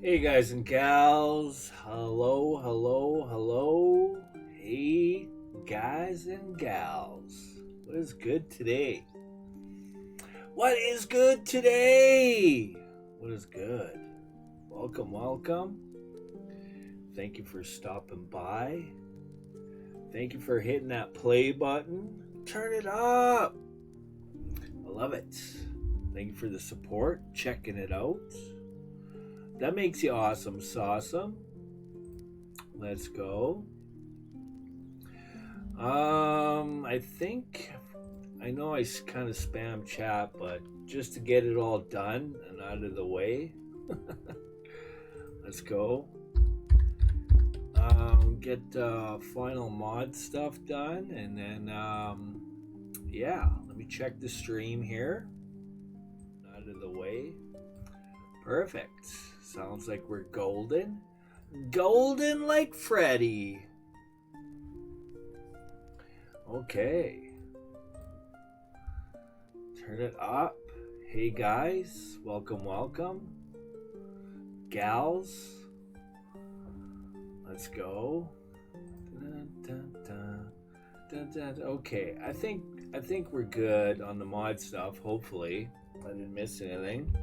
Hey guys and gals, hello, hello, hello. Hey guys and gals, what is good today? What is good today? What is good? Welcome, welcome. Thank you for stopping by. Thank you for hitting that play button. Turn it up. I love it. Thank you for the support, checking it out. That makes you awesome, Sawsome. Let's go. I know I kind of spam chat, but just to get it all done and out of the way, let's go. Get final mod stuff done, and then yeah, let me check the stream here. Out of the way. Perfect. Sounds like we're golden. Golden like Freddy. Okay. Turn it up. Hey guys, welcome, welcome. Gals, let's go. Okay, I think we're good on the mod stuff. Hopefully, I didn't miss anything.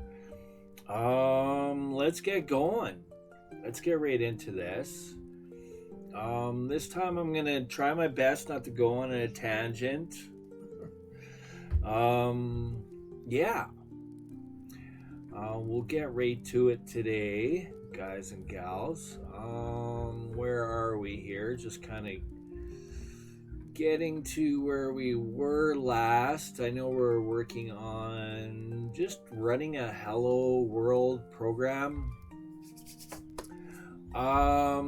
Let's get going. Let's get right into this. This time I'm gonna try my best not to go on a tangent. Yeah. We'll get right to it today, guys and gals. Where are we here? Just kind of getting to where we were last. I know we're working on just running a Hello World program. I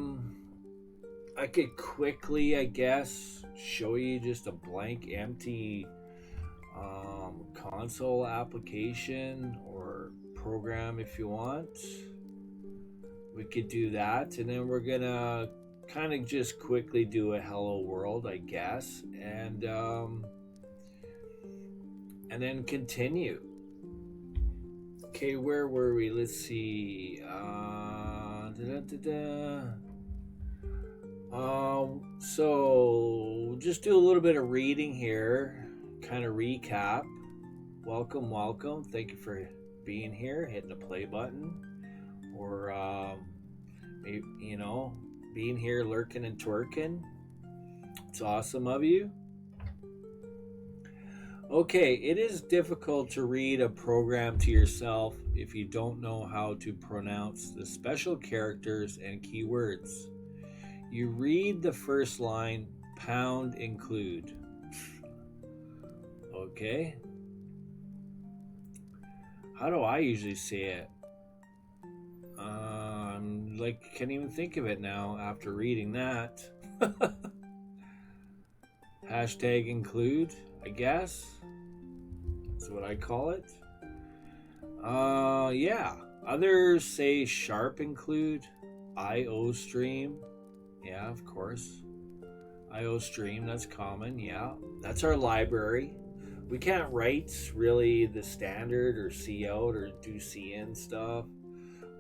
could quickly, I guess, show you just a blank, empty console application or program if you want. We could do that, and then we're gonna kind of just quickly do a hello world, I guess, and then continue. Okay, where were we? Let's see. So just do a little bit of reading here, kind of recap. Welcome, welcome. Thank you for being here, hitting the play button, or maybe, being here, lurking and twerking. It's awesome of you. Okay, it is difficult to read a program to yourself if you don't know how to pronounce the special characters and keywords. You read the first line, pound include. Okay. How do I usually say it? Can't even think of it now after reading that. Hashtag include, I guess. That's what I call it. Yeah. Others say sharp include, IO stream. Yeah, of course. IO stream, that's common. Yeah. That's our library. We can't write really the standard or C out or do C in stuff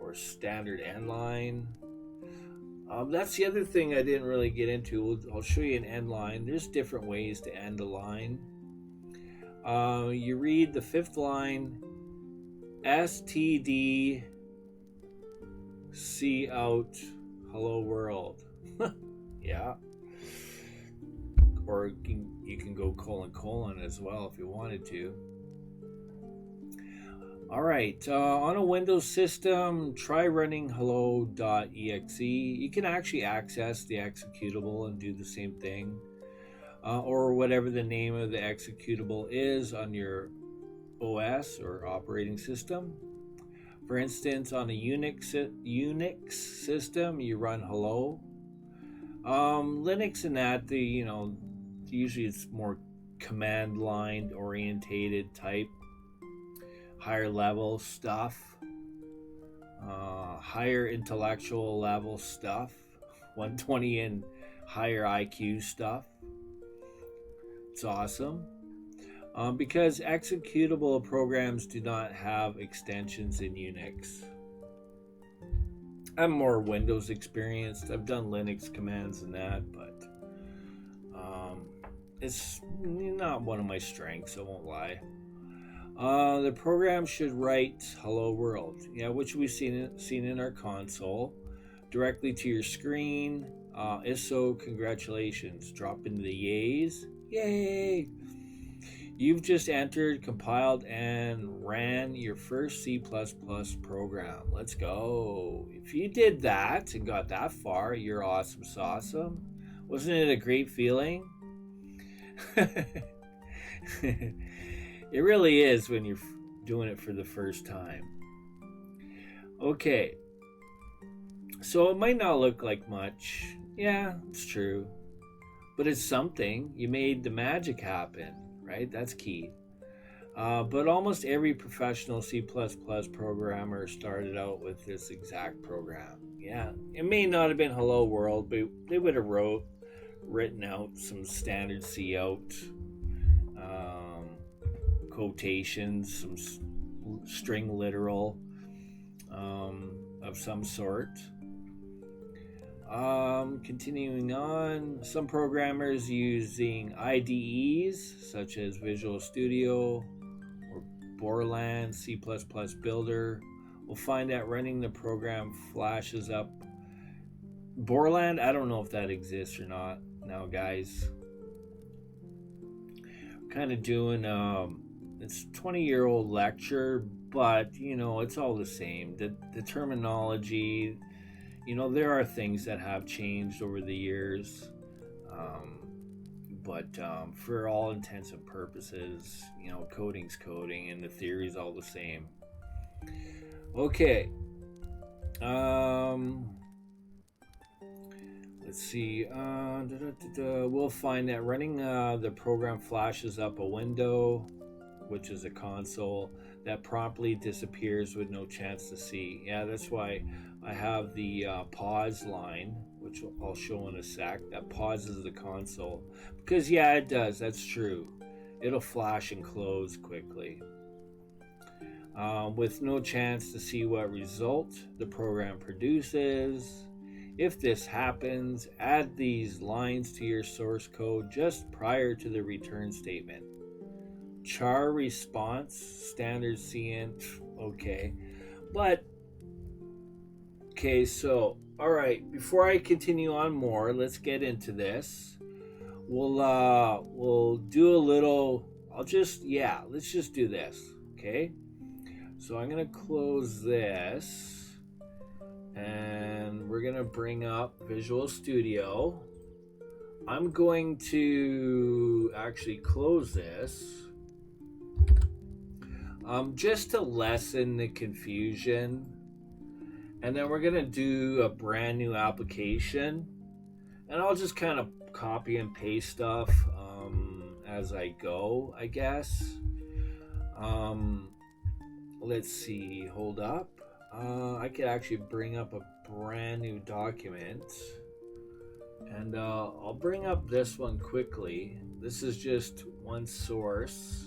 or standard end line. That's the other thing I didn't really get into. I'll show you an end line. There's different ways to end a line. You read the fifth line, STD C out, hello world. Yeah. Or you can go colon as well if you wanted to. All right, on a Windows system, try running hello.exe. You can actually access the executable and do the same thing, or whatever the name of the executable is on your OS or operating system. For instance, on a Unix system, you run hello. Linux and that, usually it's more command line orientated type. Higher level stuff, higher intellectual level stuff, 120 and higher IQ stuff. It's awesome. Because executable programs do not have extensions in Unix. I'm more Windows experienced. I've done Linux commands and that, but it's not one of my strengths, I won't lie. The program should write hello world, which we've seen in our console, directly to your screen. If so, congratulations. Drop into the yays. Yay! You've just entered, compiled, and ran your first C++ program. Let's go. If you did that and got that far, you're awesome sauceum. Wasn't it a great feeling? It really is when you're doing it for the first time. Okay. So it might not look like much. Yeah, it's true. But it's something. You made the magic happen, right? That's key. But almost every professional C++ programmer started out with this exact program. Yeah, it may not have been hello world, but they would have written out some standard C out quotations, some string literal of some sort. Continuing on, some programmers using IDEs such as Visual Studio or Borland C++ Builder will find that running the program flashes up. Borland, I don't know if that exists or not now, guys. Kind of doing it's 20-year-old lecture, but it's all the same. The terminology, there are things that have changed over the years, but for all intents and purposes, coding's coding and the theory's all the same. Okay. Let's see. We'll find that running the program flashes up a window, which is a console, that promptly disappears with no chance to see. Yeah, that's why I have the pause line, which I'll show in a sec. That pauses the console. Because, yeah, it does. That's true. It'll flash and close quickly. With no chance to see what result the program produces. If this happens, add these lines to your source code just prior to the return statement. Char response, standard cint, okay. But, okay, so, alright, before I continue on more, let's get into this. We'll do a little, let's just do this, okay? So I'm going to close this, and we're going to bring up Visual Studio. I'm going to actually close this. Just to lessen the confusion, and then we're gonna do a brand new application, and I'll just kind of copy and paste stuff as I go, I guess. Let's see, hold up. I could actually bring up a brand new document, and I'll bring up this one quickly. This is just one source.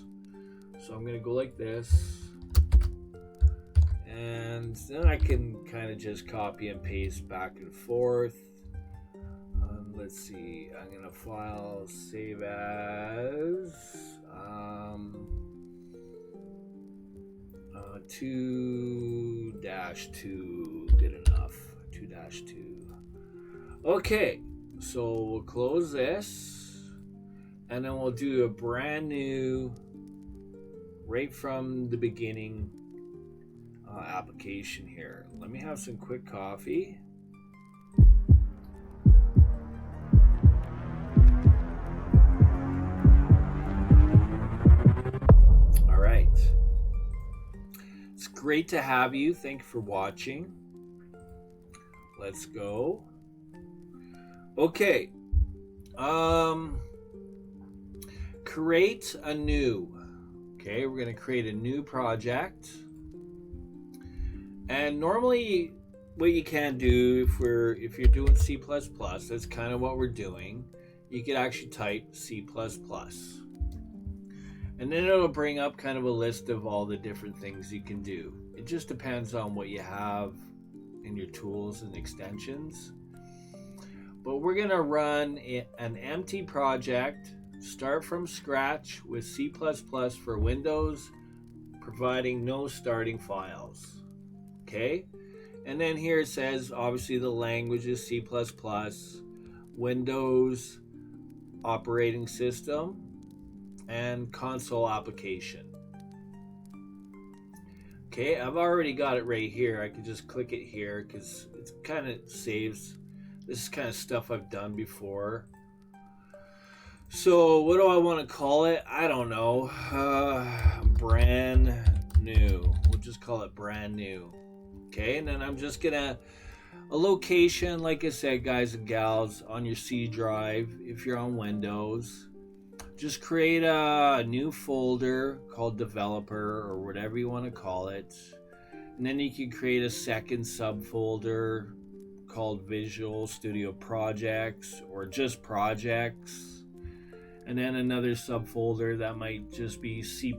So I'm going to go like this, and then I can kind of just copy and paste back and forth. Let's see, I'm going to file save as 2-2, good enough, 2-2. Okay, so we'll close this, and then we'll do a brand new, right from the beginning application here. Let me have some quick coffee. All right. It's great to have you. Thank you for watching. Let's go. Okay. Create a new. Okay, we're going to create a new project. And normally what you can do if you're doing C++, that's kind of what we're doing. You could actually type C++. And then it'll bring up kind of a list of all the different things you can do. It just depends on what you have in your tools and extensions. But we're going to run an empty project. Start from scratch with C++ for Windows, providing no starting files. Okay? And then here it says, obviously the language is C++, Windows operating system, and console application. Okay, I've already got it right here. I can just click it here because it kind of saves. This is kind of stuff I've done before. So what do I want to call it? I don't know. Brand new. We'll just call it brand new. Okay, and then I'm just gonna, a location, like I said, guys and gals, on your C drive, if you're on Windows, just create a new folder called developer or whatever you want to call it. And then you can create a second subfolder called Visual Studio Projects or just Projects. And then another subfolder that might just be C++,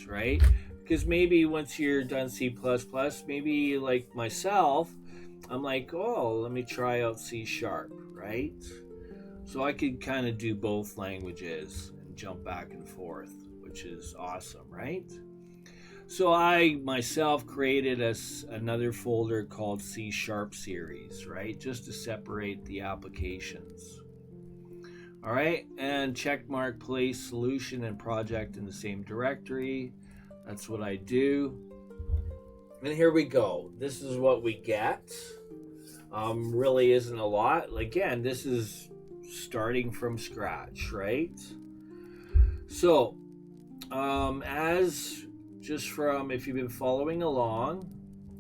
right? Because maybe once you're done C++, maybe like myself, I'm like, oh, let me try out C#, right? So I could kind of do both languages and jump back and forth, which is awesome, right? So I myself created another folder called C# series, right? Just to separate the applications. All right, and checkmark place solution and project in the same directory. That's what I do. And here we go. This is what we get. Really isn't a lot. Again, this is starting from scratch, right? So, as just from, if you've been following along,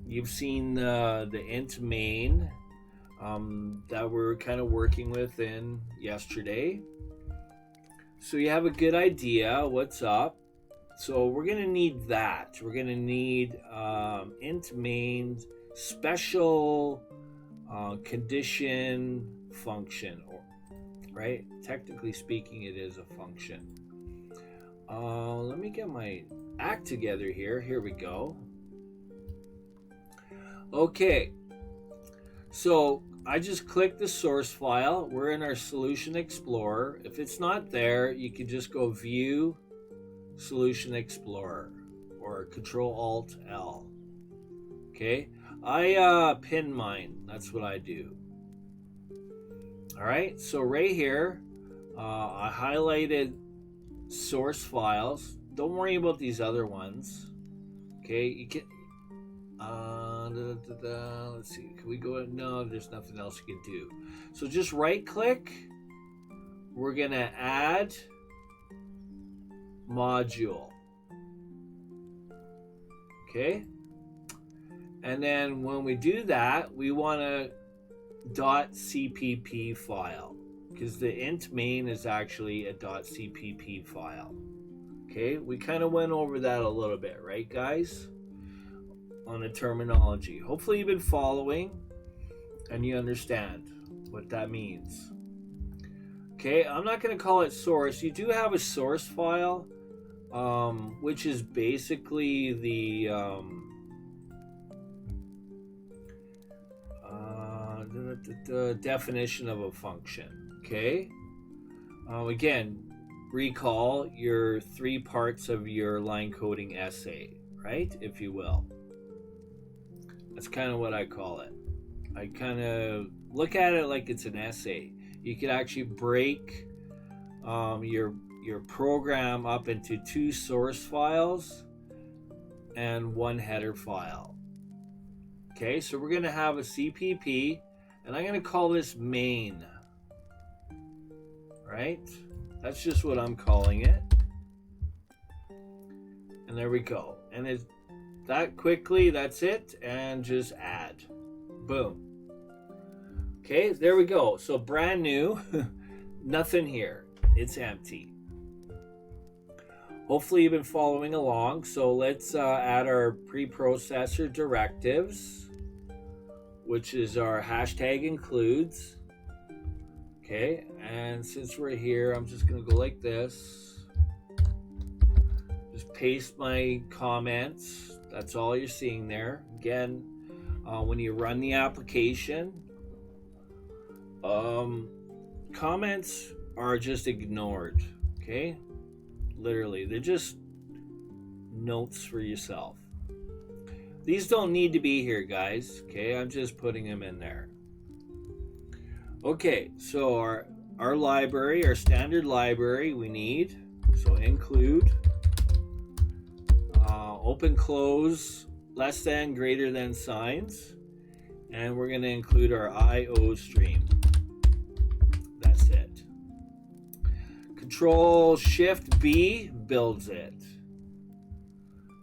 you've seen the int main that we're kind of working with in yesterday. So you have a good idea what's up. So we're going to need that. We're going to need int main special condition function, right? Technically speaking, it is a function. Let me get my act together here. Here we go. Okay. So I just click the source file. We're in our Solution Explorer. If it's not there, you can just go View, Solution Explorer, or Control-Alt-L. Okay, I pin mine. That's what I do. All right, so right here, I highlighted source files. Don't worry about these other ones. Okay, you can. Let's see. Can we go? No, there's nothing else you can do. So just right click. We're gonna add module. Okay. And then when we do that, we want a .cpp file because the int main is actually a .cpp file. Okay, we kind of went over that a little bit, right, guys? On the terminology. Hopefully you've been following and you understand what that means. Okay, I'm not going to call it source. You do have a source file, which is basically the definition of a function. Okay, again, recall your 3 parts of your line coding essay, right, if you will. That's kind of what I call it. I kind of look at it like it's an essay. You could actually break your program up into 2 source files and 1 header file. Okay, so we're going to have a CPP, and I'm going to call this main. Right? That's just what I'm calling it. And there we go. And it's that quickly, that's it, and just add. Boom. Okay, there we go. So brand new, nothing here. It's empty. Hopefully you've been following along. So let's add our preprocessor directives, which is our hashtag includes. Okay, and since we're here, I'm just gonna go like this. Just paste my comments. That's all you're seeing there. Again, when you run the application, comments are just ignored. Okay, literally, they're just notes for yourself. These don't need to be here, guys. Okay, I'm just putting them in there. Okay, so our library, our standard library, we need, so include, open, close, less than, greater than signs, and we're going to include our IO stream. That's it. Control Shift B builds it.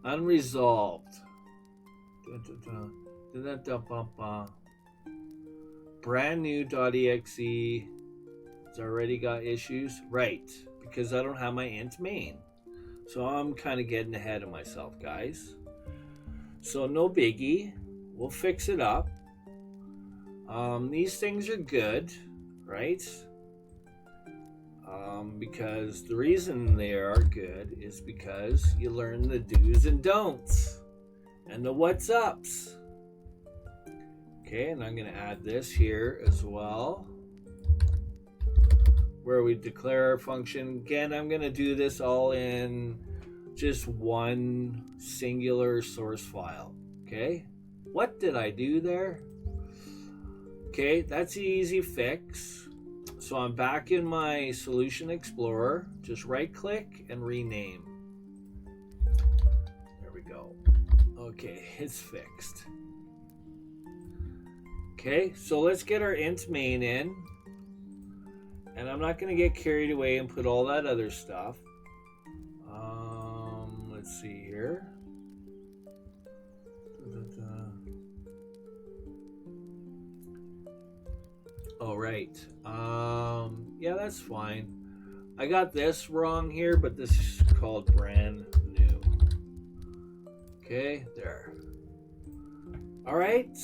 Unresolved. Brand new.exe. It's already got issues. Right, because I don't have my int main. So I'm kind of getting ahead of myself, guys. So no biggie. We'll fix it up. These things are good, right? Because the reason they are good is because you learn the do's and don'ts and the what's ups. Okay, and I'm going to add this here as well, where we declare our function. Again, I'm going to do this all in just one singular source file. Okay, what did I do there? Okay, that's the easy fix. So I'm back in my Solution Explorer. Just right click and rename. There we go. Okay, it's fixed. Okay, so let's get our int main in. And I'm not going to get carried away and put all that other stuff. Let's see here. All right. Yeah, that's fine. I got this wrong here, but this is called brand new. Okay, there. All right.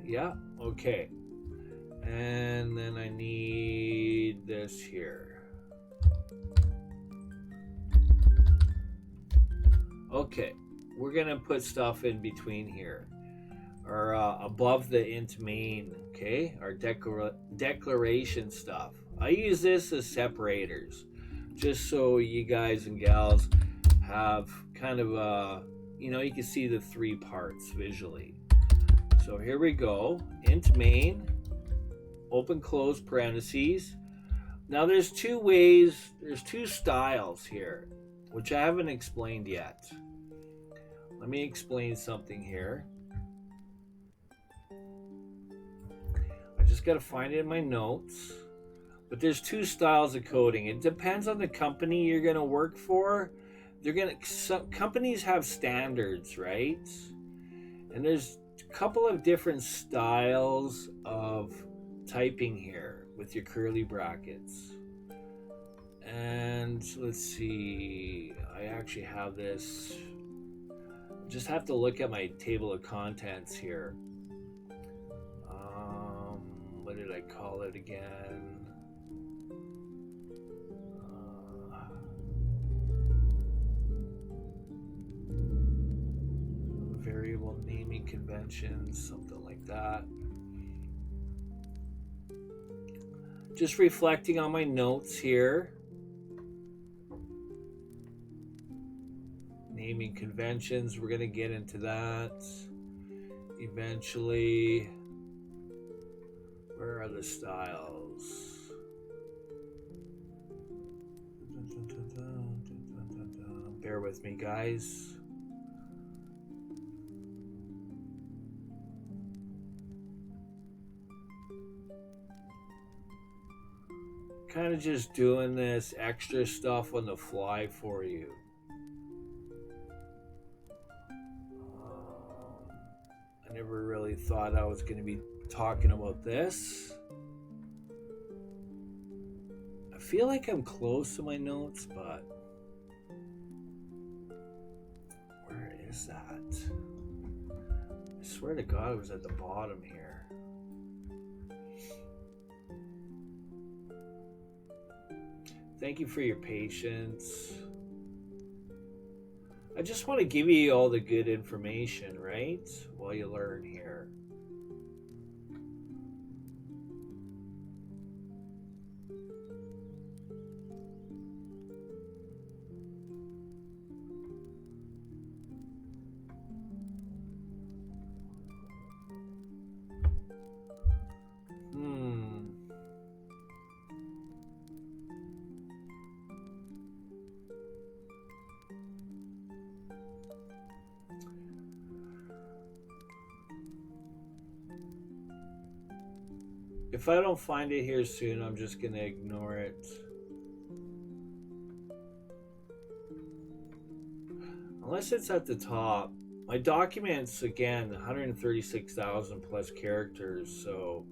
Yeah, okay. And then I need this here. Okay, we're gonna put stuff in between here, or above the int main. Okay, our declaration stuff. I use this as separators, just so you guys and gals have kind of a, you can see the three parts visually. So here we go. Int main, open close parentheses. Now there's two ways, there's two styles here, which I haven't explained yet. Let me explain something here. I just got to find it in my notes. But there's two styles of coding. It depends on the company you're going to work for. Some companies have standards, right? And there's a couple of different styles of typing here with your curly brackets. And let's see, I actually have this. Just have to look at my table of contents here. What did I call it again? Variable naming conventions, something like that. Just reflecting on my notes here. Naming conventions, we're going to get into that eventually. Where are the styles? Bear with me, guys. Kind of just doing this extra stuff on the fly for you. I never really thought I was going to be talking about this. I feel like I'm close to my notes, but where is that? I swear to God it was at the bottom here. Thank you for your patience. I just want to give you all the good information, right? While you learn here. If I don't find it here soon, I'm just going to ignore it. Unless it's at the top. My documents, again, 136,000 plus characters, so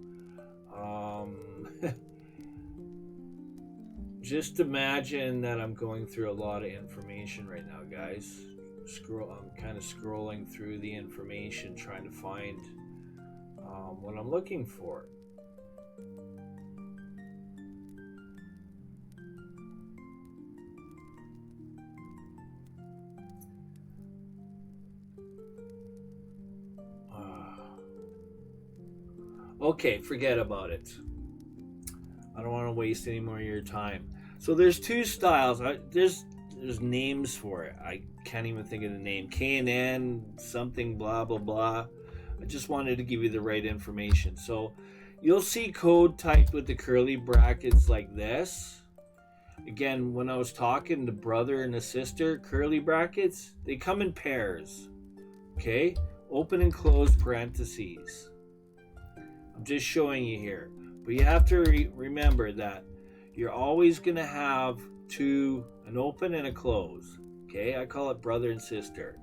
just imagine that I'm going through a lot of information right now, guys. I'm kind of scrolling through the information, trying to find what I'm looking for. Okay, forget about it. I don't want to waste any more of your time. So there's two styles. There's names for it. I can't even think of the name. K&N something blah blah blah. I just wanted to give you the right information. So you'll see code typed with the curly brackets like this. Again, when I was talking, the brother and the sister, curly brackets, they come in pairs. Okay? Open and close parentheses. I'm just showing you here. But you have to remember that you're always going to have an open and a close. Okay? I call it brother and sister.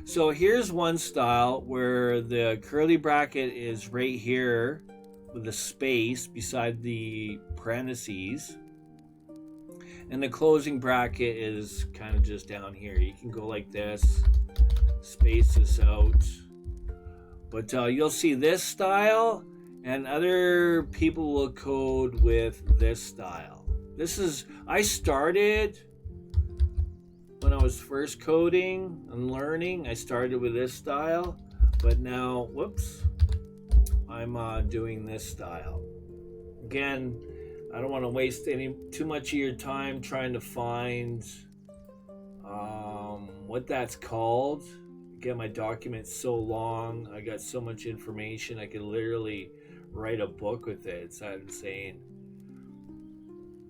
So here's one style where the curly bracket is right here with a space beside the parentheses. And the closing bracket is kind of just down here. You can go like this, space this out. But you'll see this style, and other people will code with this style. I started when I was first coding and learning, I started with this style, but now, I'm doing this style. Again, I don't want to waste too much of your time trying to find what that's called. Again, my document's so long. I got so much information. I could literally write a book with it. It's insane.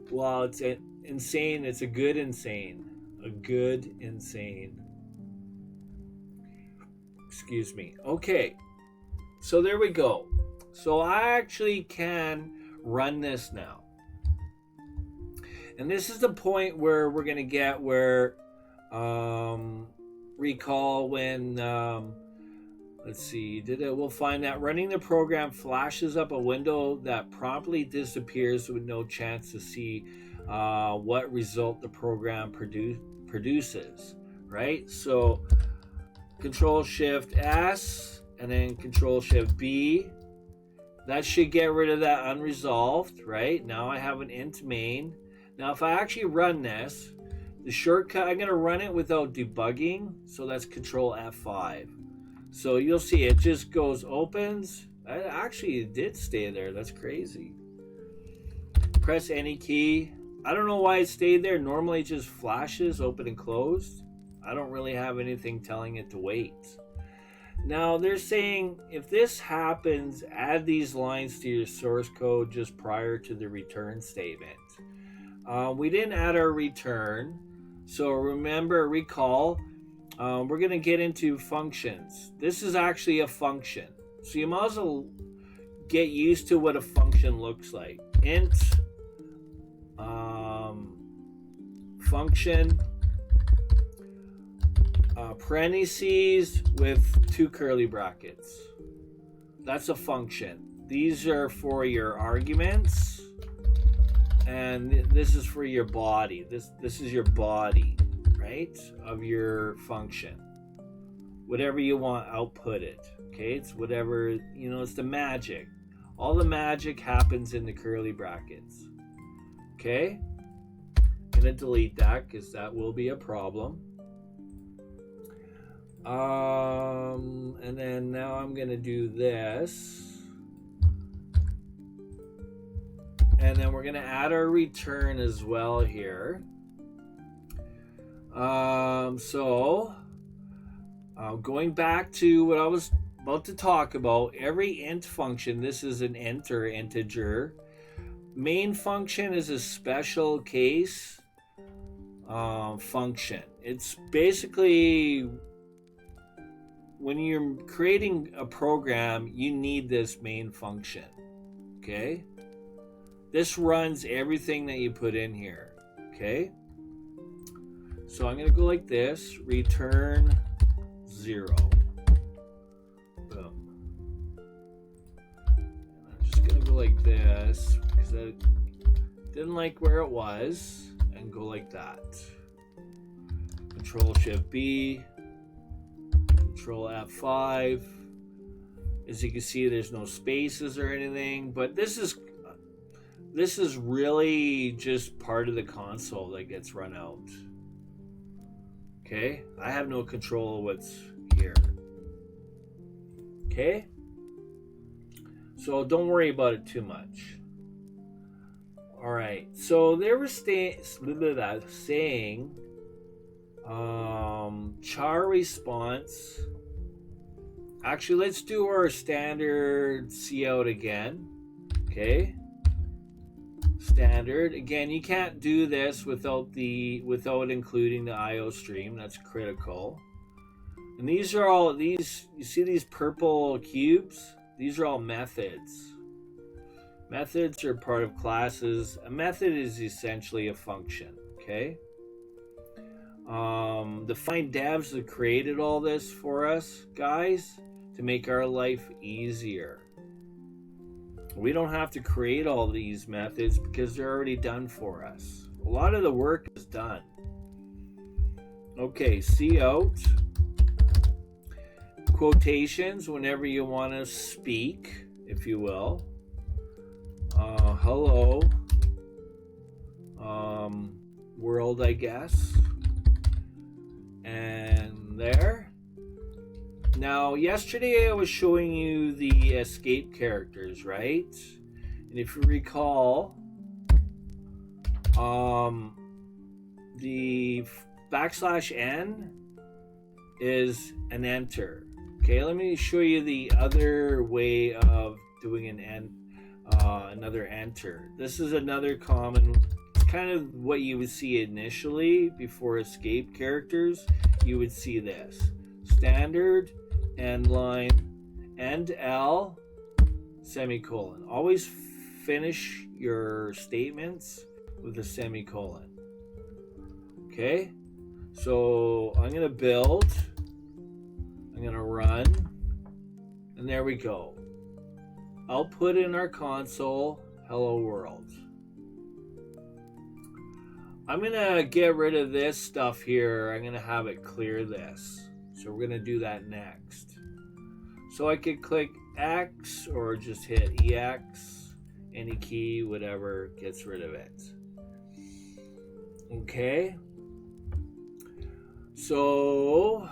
Well, it's insane. It's a good insane. A good insane. Excuse me. Okay. So there we go. So I actually can run this now. And this is the point where we're going to get where, recall when, let's see, we'll find that running the program flashes up a window that promptly disappears with no chance to see what result the program produces, right? So Control-Shift-S and then Control-Shift-B. That should get rid of that unresolved, right? Now I have an int main. Now, if I actually run this, the shortcut, I'm going to run it without debugging. So that's Control F5. So you'll see it just goes opens. It did stay there. That's crazy. Press any key. I don't know why it stayed there. Normally it just flashes open and closed. I don't really have anything telling it to wait. Now they're saying if this happens, add these lines to your source code just prior to the return statement. We didn't add our return, so recall, we're going to get into functions. This is actually a function, so you might as well get used to what a function looks like. Int function parentheses with 2 curly brackets. That's a function. These are for your arguments, and this is for your body. This is your body, right, of your function. Whatever you want, output it. Okay, it's whatever, it's the magic. All the magic happens in the curly brackets. Okay, I'm gonna delete that because that will be a problem. And then now I'm gonna do this. And then we're going to add our return as well here. Going back to what I was about to talk about, every int function, this is an int or integer. Main function is a special case function. It's basically when you're creating a program, you need this main function. Okay? This runs everything that you put in here, okay? So I'm going to go like this, return 0. Boom. I'm just going to go like this because I didn't like where it was, and go like that. Control-Shift-B, Control F5. As you can see, there's no spaces or anything, but this is really just part of the console that gets run out. Okay? I have no control of what's here. Okay? So don't worry about it too much. Alright, so they were saying char response. Actually, let's do our standard cout again. Okay? Standard. Again, you can't do this without including the IO stream. That's critical. And these are all you see these purple cubes? These are all methods. Methods are part of classes. A method is essentially a function, okay? The fine devs that created all this for us, guys, to make our life easier. We don't have to create all these methods because they're already done for us. A lot of the work is done. Okay, see out. Quotations whenever you want to speak, if you will. Hello, world, I guess. And there. Now, yesterday I was showing you the escape characters, right? And if you recall, the _N is an enter. Okay, let me show you the other way of doing another enter. This is another common, kind of what you would see initially before escape characters. You would see this standard end line, end L, semicolon. Always finish your statements with a semicolon. Okay, so I'm gonna build, I'm gonna run, and there we go. Output in our console, hello world. I'm gonna get rid of this stuff here. I'm gonna have it clear this. So we're gonna do that next. So I could click X or just hit EX, any key, whatever, gets rid of it. Okay. So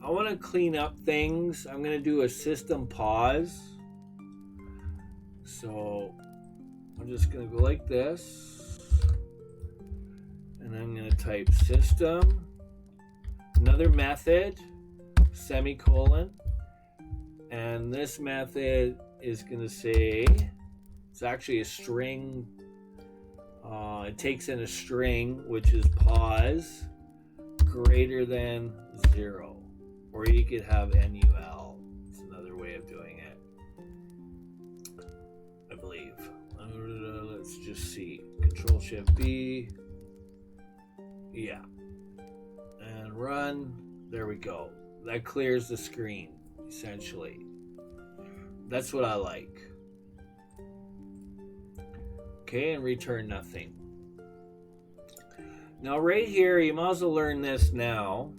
I want to clean up things. I'm going to do a system pause. So I'm just going to go like this. And I'm going to type system, another method, semicolon. And this method is going to say, it's actually a string. It takes in a string, which is pause, greater than 0. Or you could have NUL. It's another way of doing it, I believe. Let's just see. Control Shift B. Yeah. And run. There we go. That clears the screen, essentially. That's what I like. Okay, and return nothing. Now right here, you might as well learn this now.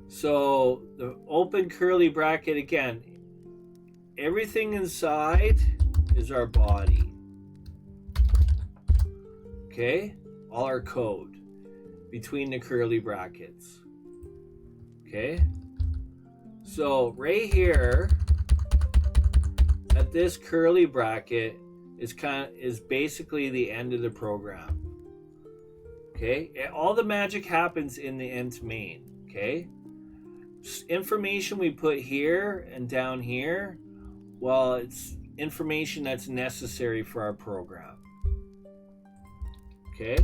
So the open curly bracket again, everything inside is our body. Okay, all our code between the curly brackets. Okay, so right here at this curly bracket is basically the end of the program. Okay, all the magic happens in the int main. Okay, information we put here and down here, well, it's information that's necessary for our program. Okay,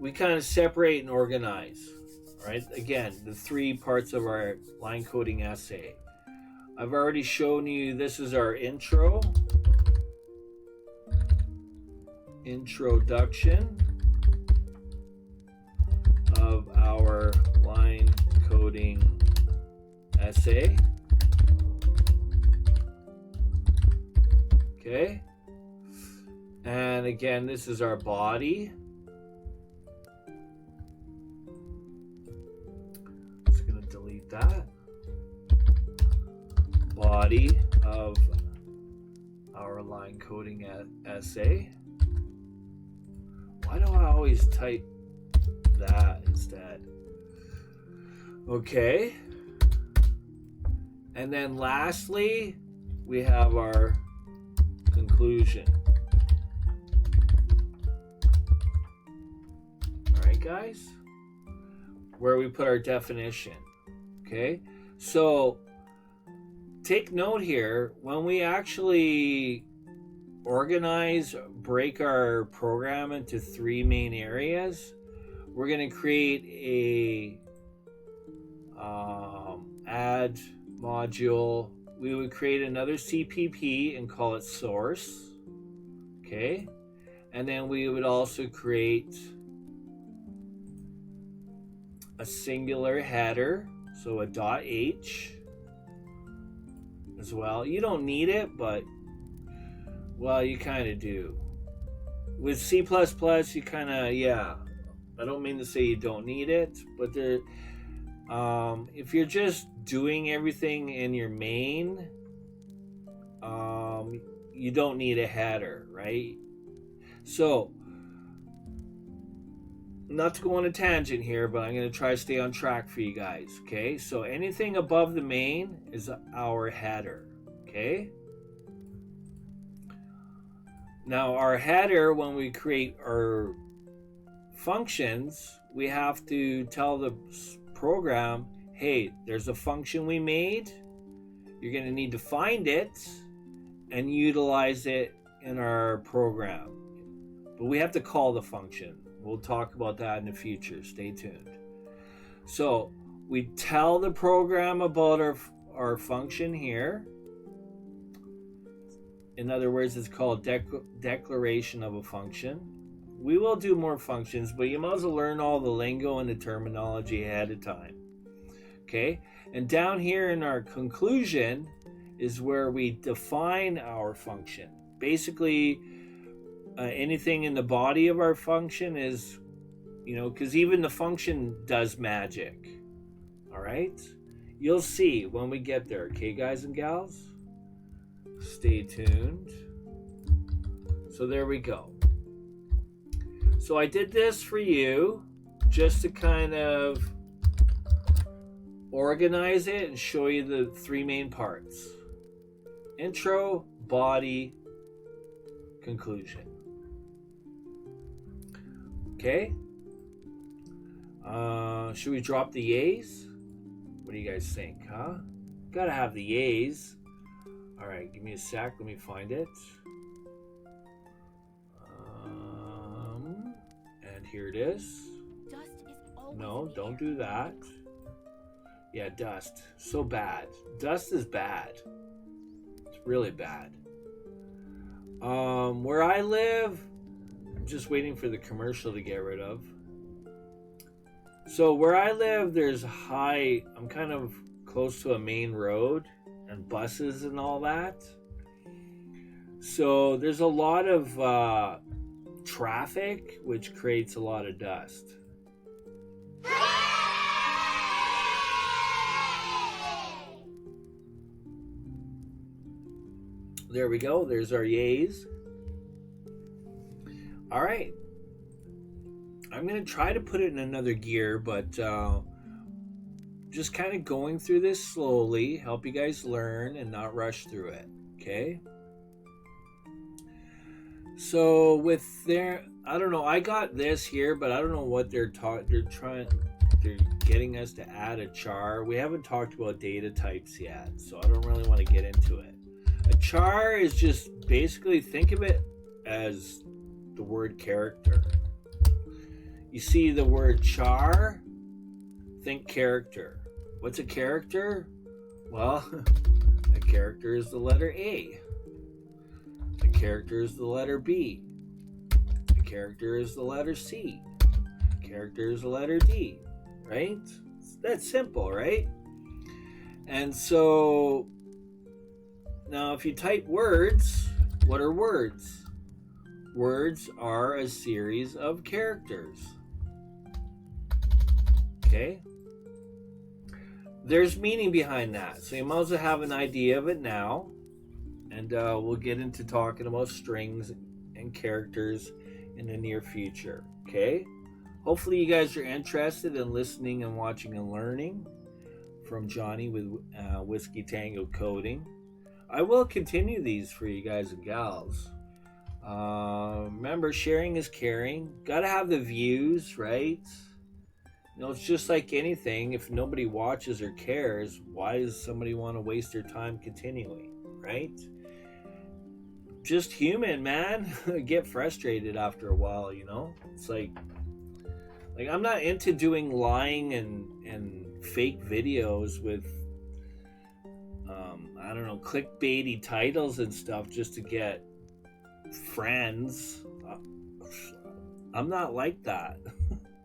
we kind of separate and organize. All right, again, the 3 parts of our line coding essay. I've already shown you this is our introduction of our line coding essay. Okay, and again, this is our body. Just gonna delete that. Body of our line coding essay. Why do I always type that instead? Okay. And then lastly, we have our conclusion. All right, guys, where we put our definition. Okay, so take note here, when we actually break our program into 3 main areas, we're going to create a add module. We would create another CPP and call it source. Okay, and then we would also create a singular header, so a .h as well. You don't need it, but well, you kind of do. with C++, you kind of, yeah, I don't mean to say you don't need it, but there, if you're just doing everything in your main, you don't need a header, right? So, not to go on a tangent here, but I'm going to try to stay on track for you guys, okay? So anything above the main is our header, okay? Now our header, when we create our functions, we have to tell the program, hey, there's a function we made. You're going to need to find it and utilize it in our program. But we have to call the function. We'll talk about that in the future. Stay tuned. So we tell the program about our function here. In other words, it's called declaration of a function. We will do more functions, but you might as well learn all the lingo and the terminology ahead of time. Okay? And down here in our conclusion is where we define our function. Basically, anything in the body of our function is, because even the function does magic. All right? You'll see when we get there. Okay, guys and gals? Stay tuned. So there we go. So I did this for you just to kind of organize it and show you the three main parts. Intro, body, conclusion. Okay? Should we drop the yays? What do you guys think, huh? Gotta have the yays. Alright, give me a sec. Let me find it. And here it is. No, don't do that. Yeah, dust. So bad. Dust is bad. It's really bad. Where I live, I'm just waiting for the commercial to get rid of. So where I live, there's I'm kind of close to a main road and buses and all that. So there's a lot of traffic, which creates a lot of dust. There we go. There's our yays. All right. I'm going to try to put it in another gear, but just kind of going through this slowly, help you guys learn and not rush through it. Okay? So with I don't know, I got this here, but I don't know what they're getting us to add a char. We haven't talked about data types yet, so I don't really want to get into it. A char is just basically, think of it as the word character. You see the word char, think character. What's a character? Well, a character is the letter A. A character is the letter B. A character is the letter C. A character is the letter D. Right? That's simple, right? And so, now if you type words, what are words? Words are a series of characters. Okay? There's meaning behind that. So you might as well have an idea of it now. And we'll get into talking about strings and characters in the near future. Okay? Hopefully you guys are interested in listening and watching and learning from Johnny with Whiskey Tango Coding. I will continue these for you guys and gals. Remember, sharing is caring. Gotta have the views, right? It's just like anything. If nobody watches or cares, why does somebody want to waste their time continuing, right? Just human, man. Get frustrated after a while, It's like I'm not into doing lying and fake videos with I don't know, clickbaity titles and stuff just to get friends. I'm not like that.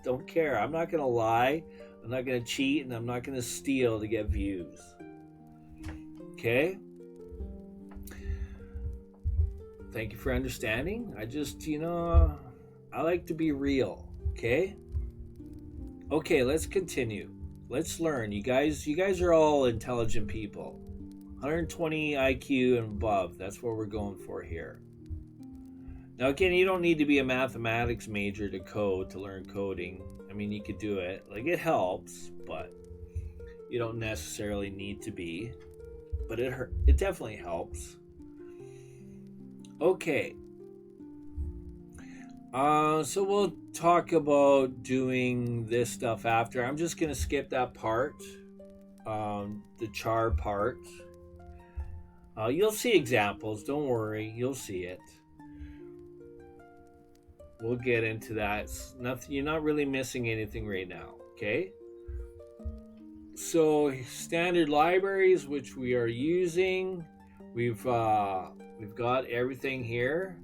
Don't care. I'm not going to lie. I'm not going to cheat, and I'm not going to steal to get views. Okay? thank you for understanding. I just, I like to be real. Okay. Okay, let's continue. Let's learn. You guys are all intelligent people. 120 IQ and above. That's what we're going for here. Now, again, you don't need to be a mathematics major to code, to learn coding. I mean, you could do it. Like, it helps, but you don't necessarily need to be. But it definitely helps. Okay. So we'll talk about doing this stuff after. I'm just going to skip that part, the char part. You'll see examples. Don't worry. You'll see it. We'll get into that. It's nothing, you're not really missing anything right now, okay? So standard libraries, which we are using, we've got everything here.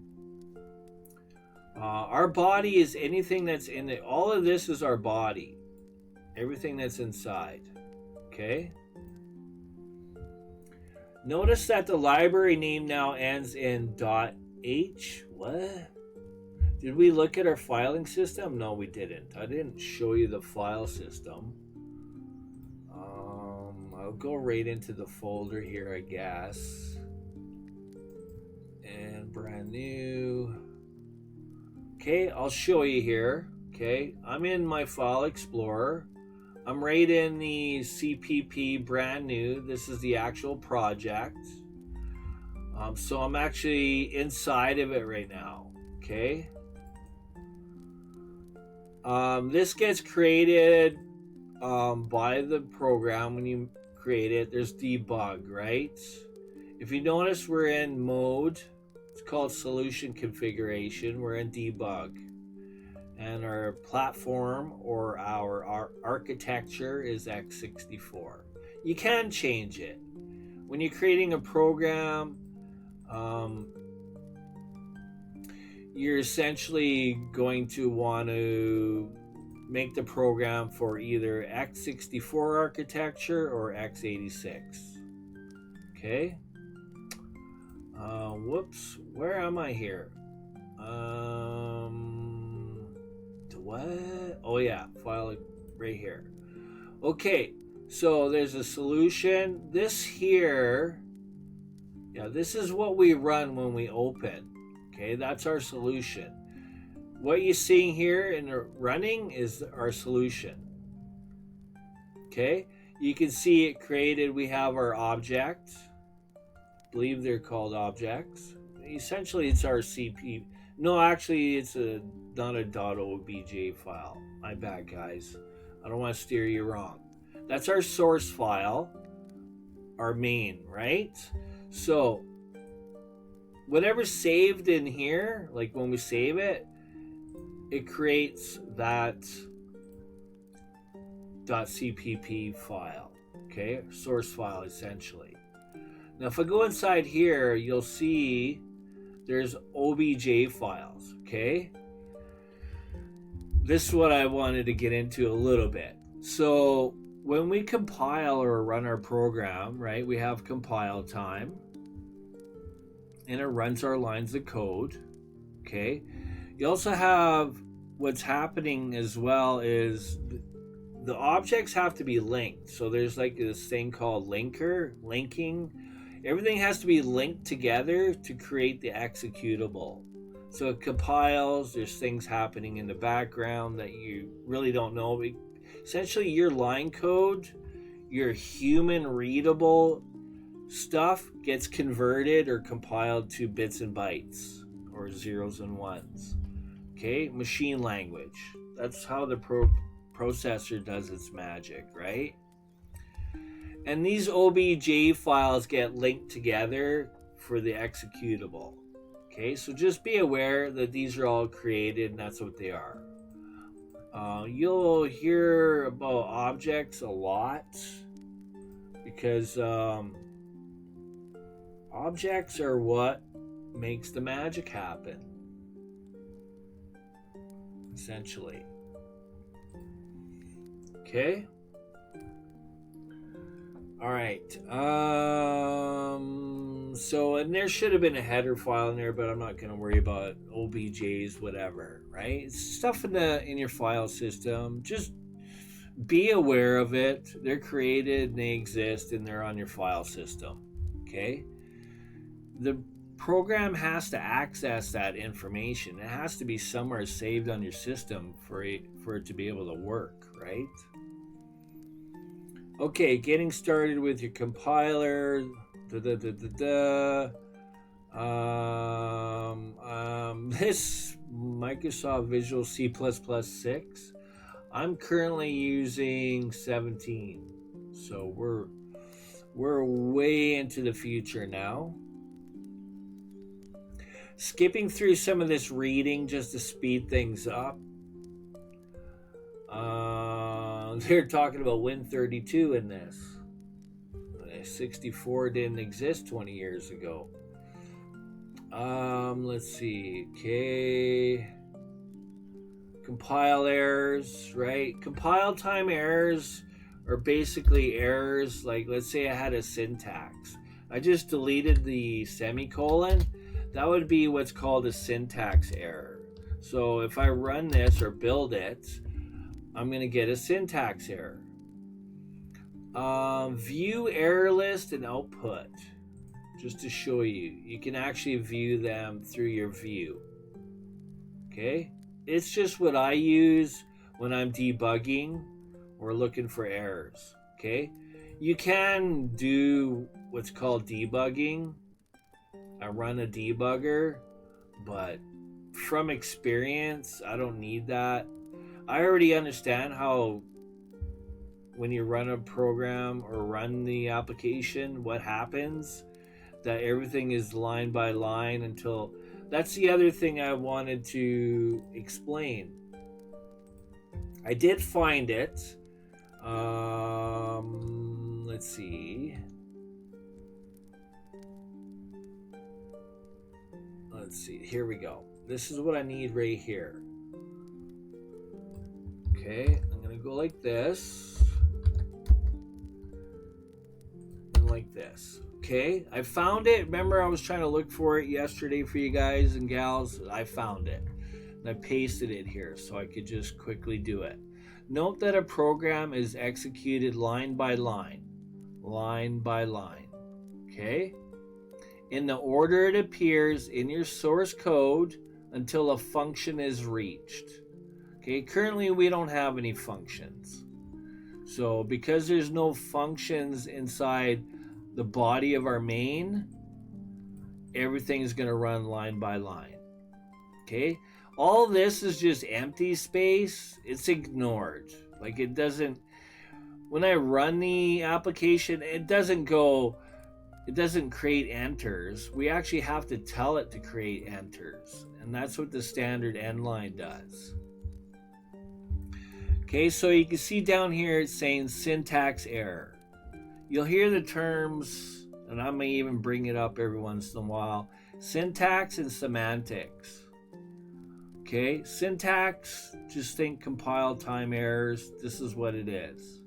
Our body is anything that's in it. All of this is our body. Everything that's inside, okay? Notice that the library name now ends in .h. What? Did we look at our filing system? No, we didn't. I didn't show you the file system. I'll go right into the folder here, I guess. And brand new. Okay, I'll show you here. Okay, I'm in my file explorer. I'm right in the CPP brand new. This is the actual project. So I'm actually inside of it right now. Okay. This gets created by the program when you create it. There's debug, right? If you notice, we're in mode. It's called solution configuration. We're in debug. And our platform or our architecture is x64. You can change it. When you're creating a program, you're essentially going to want to make the program for either x64 architecture or x86. Okay. Whoops. Where am I here? What? Oh yeah, file right here. Okay. So there's a solution. This here, yeah, this is what we run when we open. Okay, that's our solution. What you're seeing here in the running is our solution. Okay, you can see it created. We have our object. I believe they're called objects. Essentially, it's our CP. No, actually, it's not a .obj file. My bad, guys. I don't want to steer you wrong. That's our source file, our main, right? So whatever's saved in here, like when we save it, it creates that .cpp file, okay? Source file, essentially. Now, if I go inside here, you'll see there's OBJ files, okay? This is what I wanted to get into a little bit. So when we compile or run our program, right, we have compile time. And it runs our lines of code. Okay. You also have what's happening as well is the objects have to be linked. So there's like this thing called linking. Everything has to be linked together to create the executable. So it compiles, there's things happening in the background that you really don't know. Essentially, your line code, your human readable stuff gets converted or compiled to bits and bytes or zeros and ones. Okay, machine language. That's how the processor does its magic, right? And these OBJ files get linked together for the executable. Okay, so just be aware that these are all created and that's what they are. You'll hear about objects a lot because objects are what makes the magic happen, essentially. Okay. All right. So, and there should have been a header file in there, but I'm not going to worry about OBJs, whatever, right? It's stuff in your file system. Just be aware of it. They're created and they exist and they're on your file system. Okay? The program has to access that information. It has to be somewhere saved on your system for it to be able to work, right? Okay, getting started with your compiler. This Microsoft Visual C++ 6. I'm currently using 17, so we're way into the future now. Skipping through some of this reading just to speed things up. They're talking about Win32 in this. 64 didn't exist 20 years ago. Let's see. Okay. Compile errors, right? Compile time errors are basically errors. Like, let's say I had a syntax. I just deleted the semicolon. That would be what's called a syntax error. So if I run this or build it, I'm going to get a syntax error. View error list and output. Just to show you, you can actually view them through your view. Okay? It's just what I use when I'm debugging or looking for errors. Okay? You can do what's called debugging. I run a debugger, but from experience, I don't need that. I already understand how when you run a program or run the application, what happens, that everything is line by line until... That's the other thing I wanted to explain. I did find it. Let's see. Here we go. This is what I need right here. Okay, I'm going to go like this. And like this. Okay, I found it. Remember, I was trying to look for it yesterday for you guys and gals. I found it. And I pasted it here so I could just quickly do it. Note that a program is executed line by line. Line by line. Okay? In the order it appears in your source code until a function is reached. Okay, currently we don't have any functions. So because there's no functions inside the body of our main, everything is going to run line by line. Okay, all this is just empty space. It's ignored. Like, it doesn't, when I run the application, it doesn't create enters. We actually have to tell it to create enters, and that's what the standard end line does. Okay, so you can see down here it's saying syntax error. You'll hear the terms, and I may even bring it up every once in a while, syntax and semantics. Okay, syntax, just think compile time errors. This is what it is.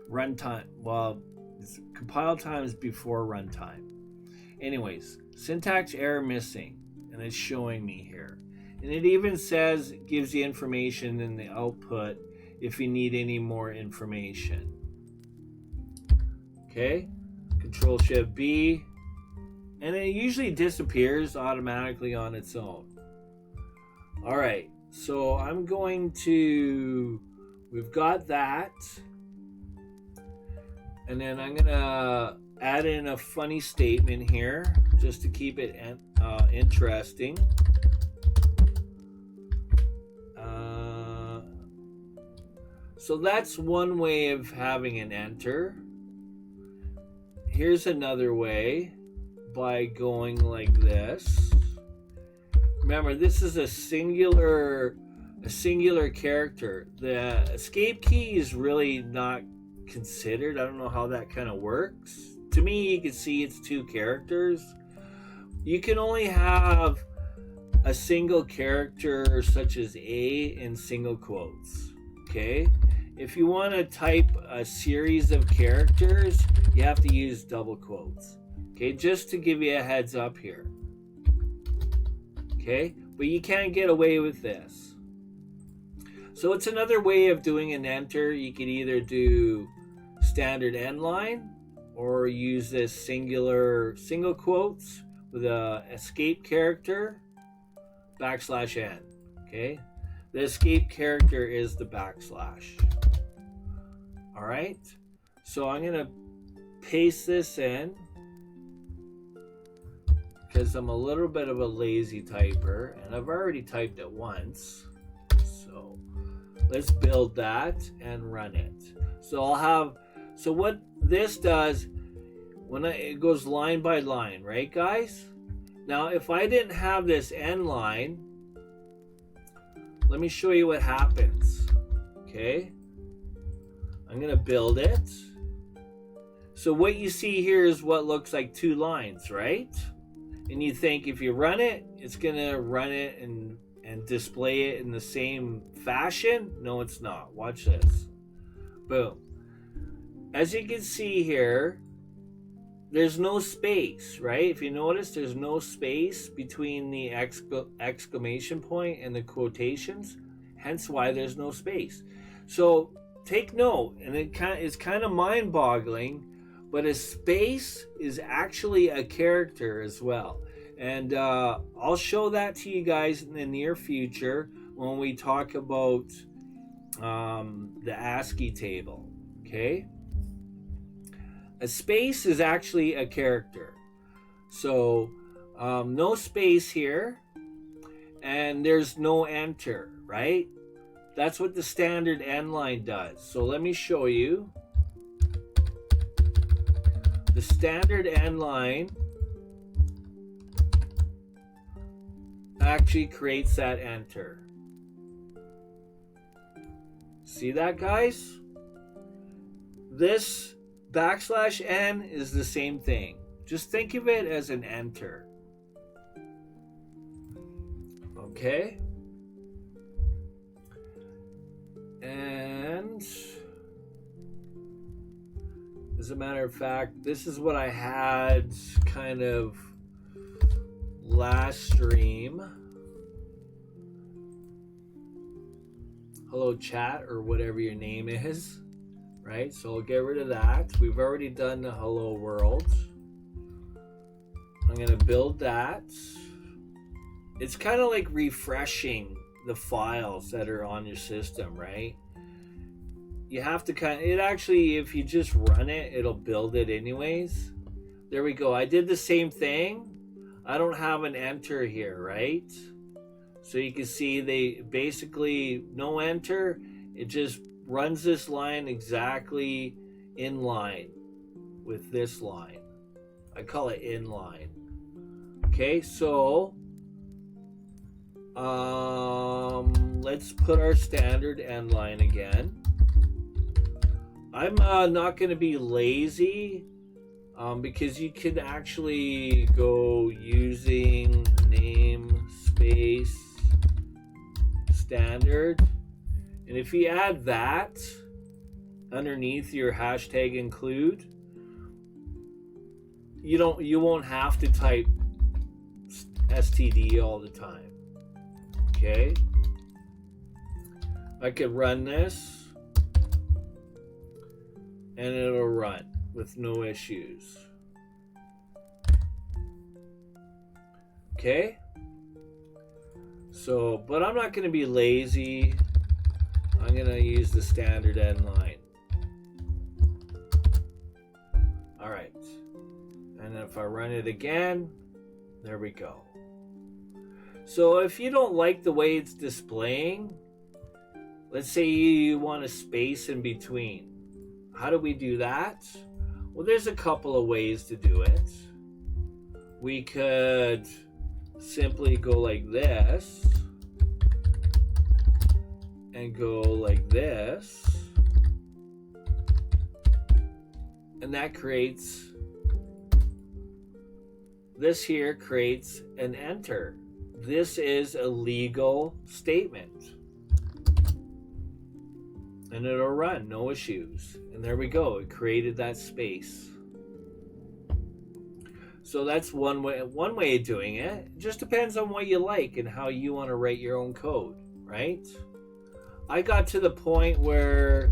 Runtime, well, compile time is before runtime. Anyways, syntax error missing, and it's showing me here. And it even says, it gives you information in the output if you need any more information. Okay, Control Shift B, and it usually disappears automatically on its own. All right, so I'm going to, we've got that, and then I'm gonna add in a funny statement here just to keep it interesting. So that's one way of having an enter. Here's another way, by going like this. Remember, this is a singular character. The escape key is really not considered. I don't know how that kind of works. To me, you can see it's two characters. You can only have a single character such as A in single quotes. Okay? If you want to type a series of characters, you have to use double quotes. Okay, just to give you a heads up here. Okay, but you can't get away with this. So it's another way of doing an enter. You could either do standard end line or use this single quotes with a escape character \n. Okay, the escape character is the backslash. All right, so I'm gonna paste this in because I'm a little bit of a lazy typer and I've already typed it once. So let's build that and run it. So what this does it goes line by line, right guys? Now if I didn't have this end line, let me show you what happens. Okay, I'm gonna build it. So what you see here is what looks like two lines, right? And you think if you run it, it's gonna run it and display it in the same fashion. No, it's not. Watch this. Boom. As you can see here, there's no space, right? If you notice, there's no space between the exclamation point and the quotations, hence why there's no space. So take note, and it's kind of mind-boggling, but a space is actually a character as well. And I'll show that to you guys in the near future when we talk about the ASCII table, okay? A space is actually a character. So no space here, and there's no enter, right? That's what the standard end line does. So let me show you. The standard end line actually creates that enter. See that, guys? This \n is the same thing. Just think of it as an enter. Okay? And as a matter of fact, this is what I had kind of last stream. Hello chat, or whatever your name is, right? So I'll get rid of that. We've already done the hello world. I'm gonna build that. It's kind of like refreshing the files that are on your system, right? You have to it actually, if you just run it, it'll build it anyways. There we go. I did the same thing. I don't have an enter here, right? So you can see they basically no enter. It just runs this line exactly in line with this line. I call it inline. Okay, so let's put our standard end line again. I'm not going to be lazy because you can actually go using namespace standard, and if you add that underneath your hashtag include, you won't have to type std all the time. Okay, I could run this and it'll run with no issues. Okay, so but I'm not going to be lazy. I'm going to use the standard end line. All right, and if I run it again, there we go. So if you don't like the way it's displaying, let's say you want a space in between. How do we do that? Well, there's a couple of ways to do it. We could simply go like this and go like this, and that creates, this here creates an enter. This is a legal statement, and it'll run, no issues. And there we go, it created that space. So that's one way of doing it. It just depends on what you like and how you want to write your own code, right? I got to the point where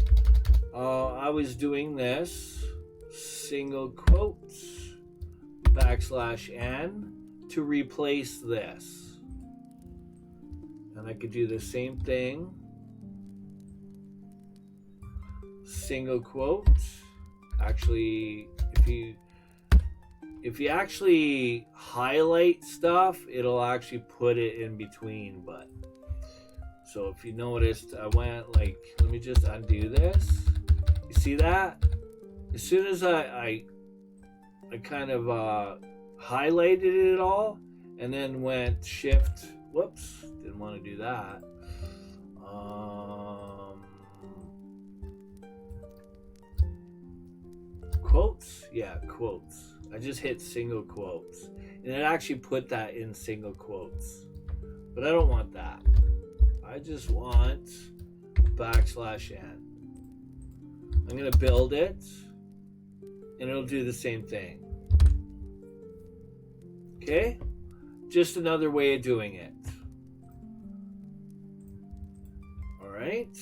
I was doing this single quotes \n to replace this. And I could do the same thing. Single quotes. Actually, if you actually highlight stuff, it'll actually put it in between. But so if you noticed, I went like, let me just undo this. You see that? As soon as I kind of highlighted it all, and then went shift. Whoops, didn't want to do that. Quotes? Yeah, quotes. I just hit single quotes. And it actually put that in single quotes. But I don't want that. I just want \n. I'm going to build it. And it'll do the same thing. Okay? Just another way of doing it. Alright.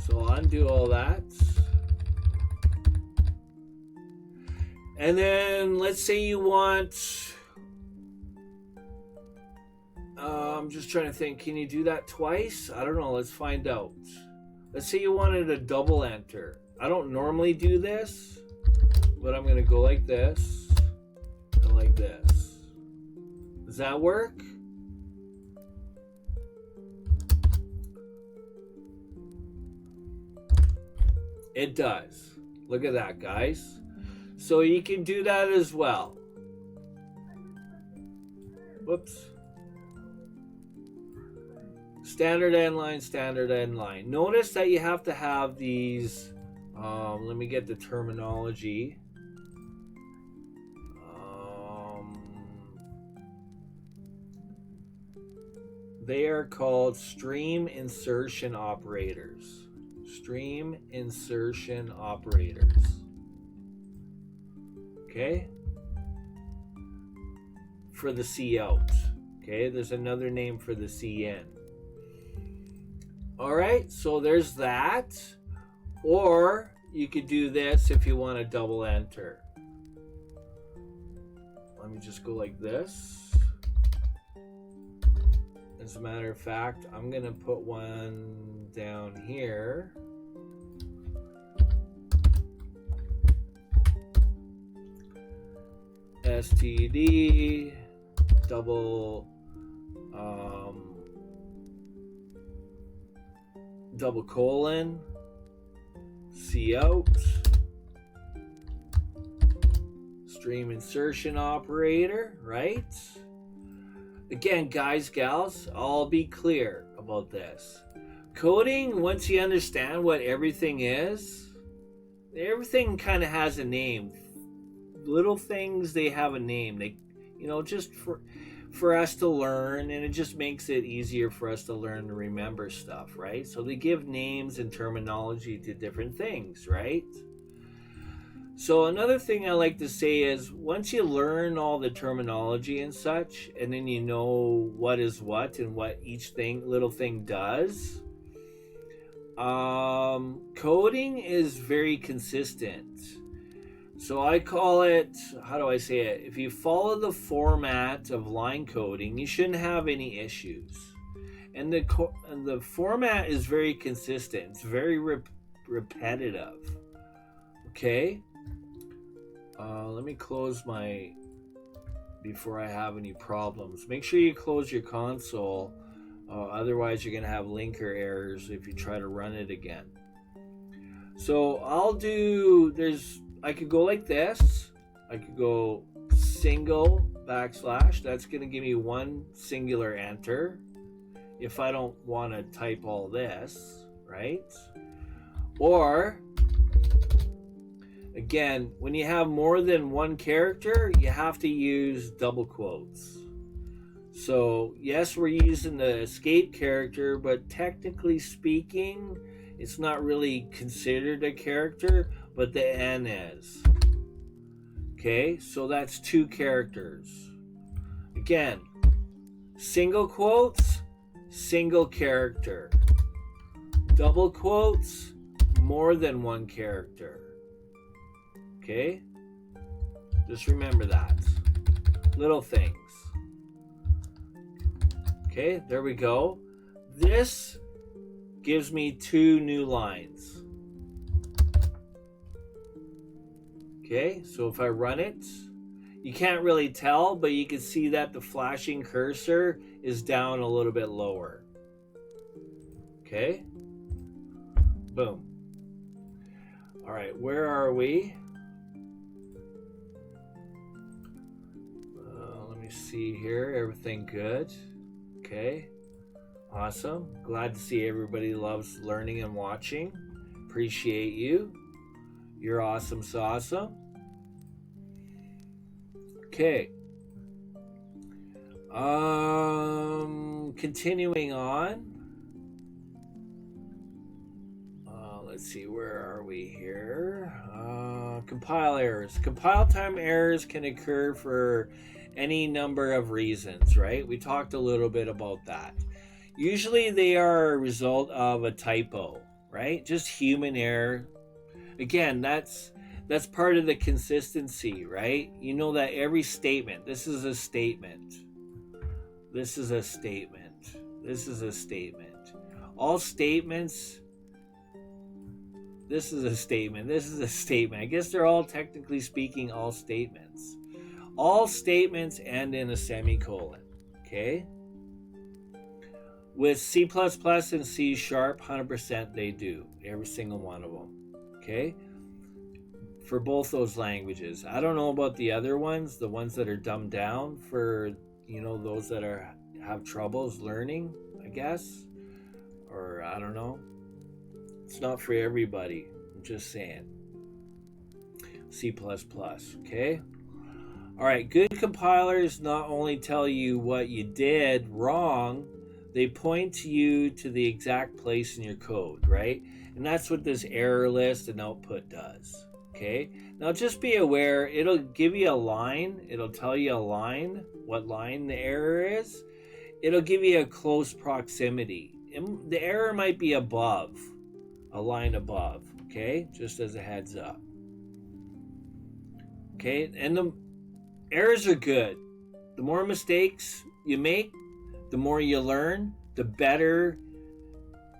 So I'll undo all that. And then let's say you want, I'm just trying to think, can you do that twice? I don't know, let's find out. Let's say you wanted a double enter. I don't normally do this, but I'm going to go like this and like this. Does that work? It does. Look at that, guys. So you can do that as well. Whoops. Standard end line, standard end line. Notice that you have to have these, let me get the terminology. They are called stream insertion operators. Stream insertion operators. Okay? For the C out. Okay? There's another name for the C in. Alright, so there's that. Or you could do this if you want to double enter. Let me just go like this. As a matter of fact, I'm going to put one down here. STD double colon C out stream insertion operator, right? Again, guys, gals, I'll be clear about this. Coding, once you understand what everything is, everything kind of has a name. Little things, they have a name. They, just for us to learn, and it just makes it easier for us to learn and remember stuff, right? So they give names and terminology to different things, right? So another thing I like to say is, once you learn all the terminology and such, and then you know what is what and what each little thing does, coding is very consistent. So I call it, how do I say it? If you follow the format of line coding, you shouldn't have any issues. And the format is very consistent. It's very repetitive. Okay? Let me close before I have any problems. Make sure you close your console. Otherwise, you're going to have linker errors if you try to run it again. So I could go like this. I could go single \. That's going to give me one singular enter if I don't want to type all this, right? Or, again, when you have more than one character, you have to use double quotes. So, yes, we're using the escape character, but technically speaking, it's not really considered a character, but the N is. Okay, so that's 2 characters. Again, single quotes, single character. Double quotes, more than 1 character. Okay? Just remember that. Little things. Okay, there we go. This gives me 2 new lines. Okay, so if I run it, you can't really tell, but you can see that the flashing cursor is down a little bit lower. Okay? Boom. All right, where are we? Let me see here. Everything good? Okay. Awesome. Glad to see everybody loves learning and watching. Appreciate you. You're awesome sauce. Okay. Continuing on. Let's see, where are we here? Compile errors. Compile time errors can occur for any number of reasons, right? We talked a little bit about that. Usually they are a result of a typo, right? Just human error. Again, that's part of the consistency, right? You know that every statement, this is a statement. This is a statement. This is a statement. All statements, this is a statement. This is a statement. I guess they're all technically speaking all statements. All statements end in a semicolon, okay? With C++ and C#, 100% they do. Every single one of them, okay? For both those languages. I don't know about the other ones, the ones that are dumbed down for, those that have troubles learning, I guess. Or I don't know. It's not for everybody. I'm just saying. C++, okay? All right, good compilers not only tell you what you did wrong, they point you to the exact place in your code, right? And that's what this error list and output does, okay? Now just be aware, it'll give you a line. It'll tell you a line, what line the error is. It'll give you a close proximity. And the error might be above, a line above, okay? Just as a heads up. Okay, and the errors are good. The more mistakes you make, the more you learn, the better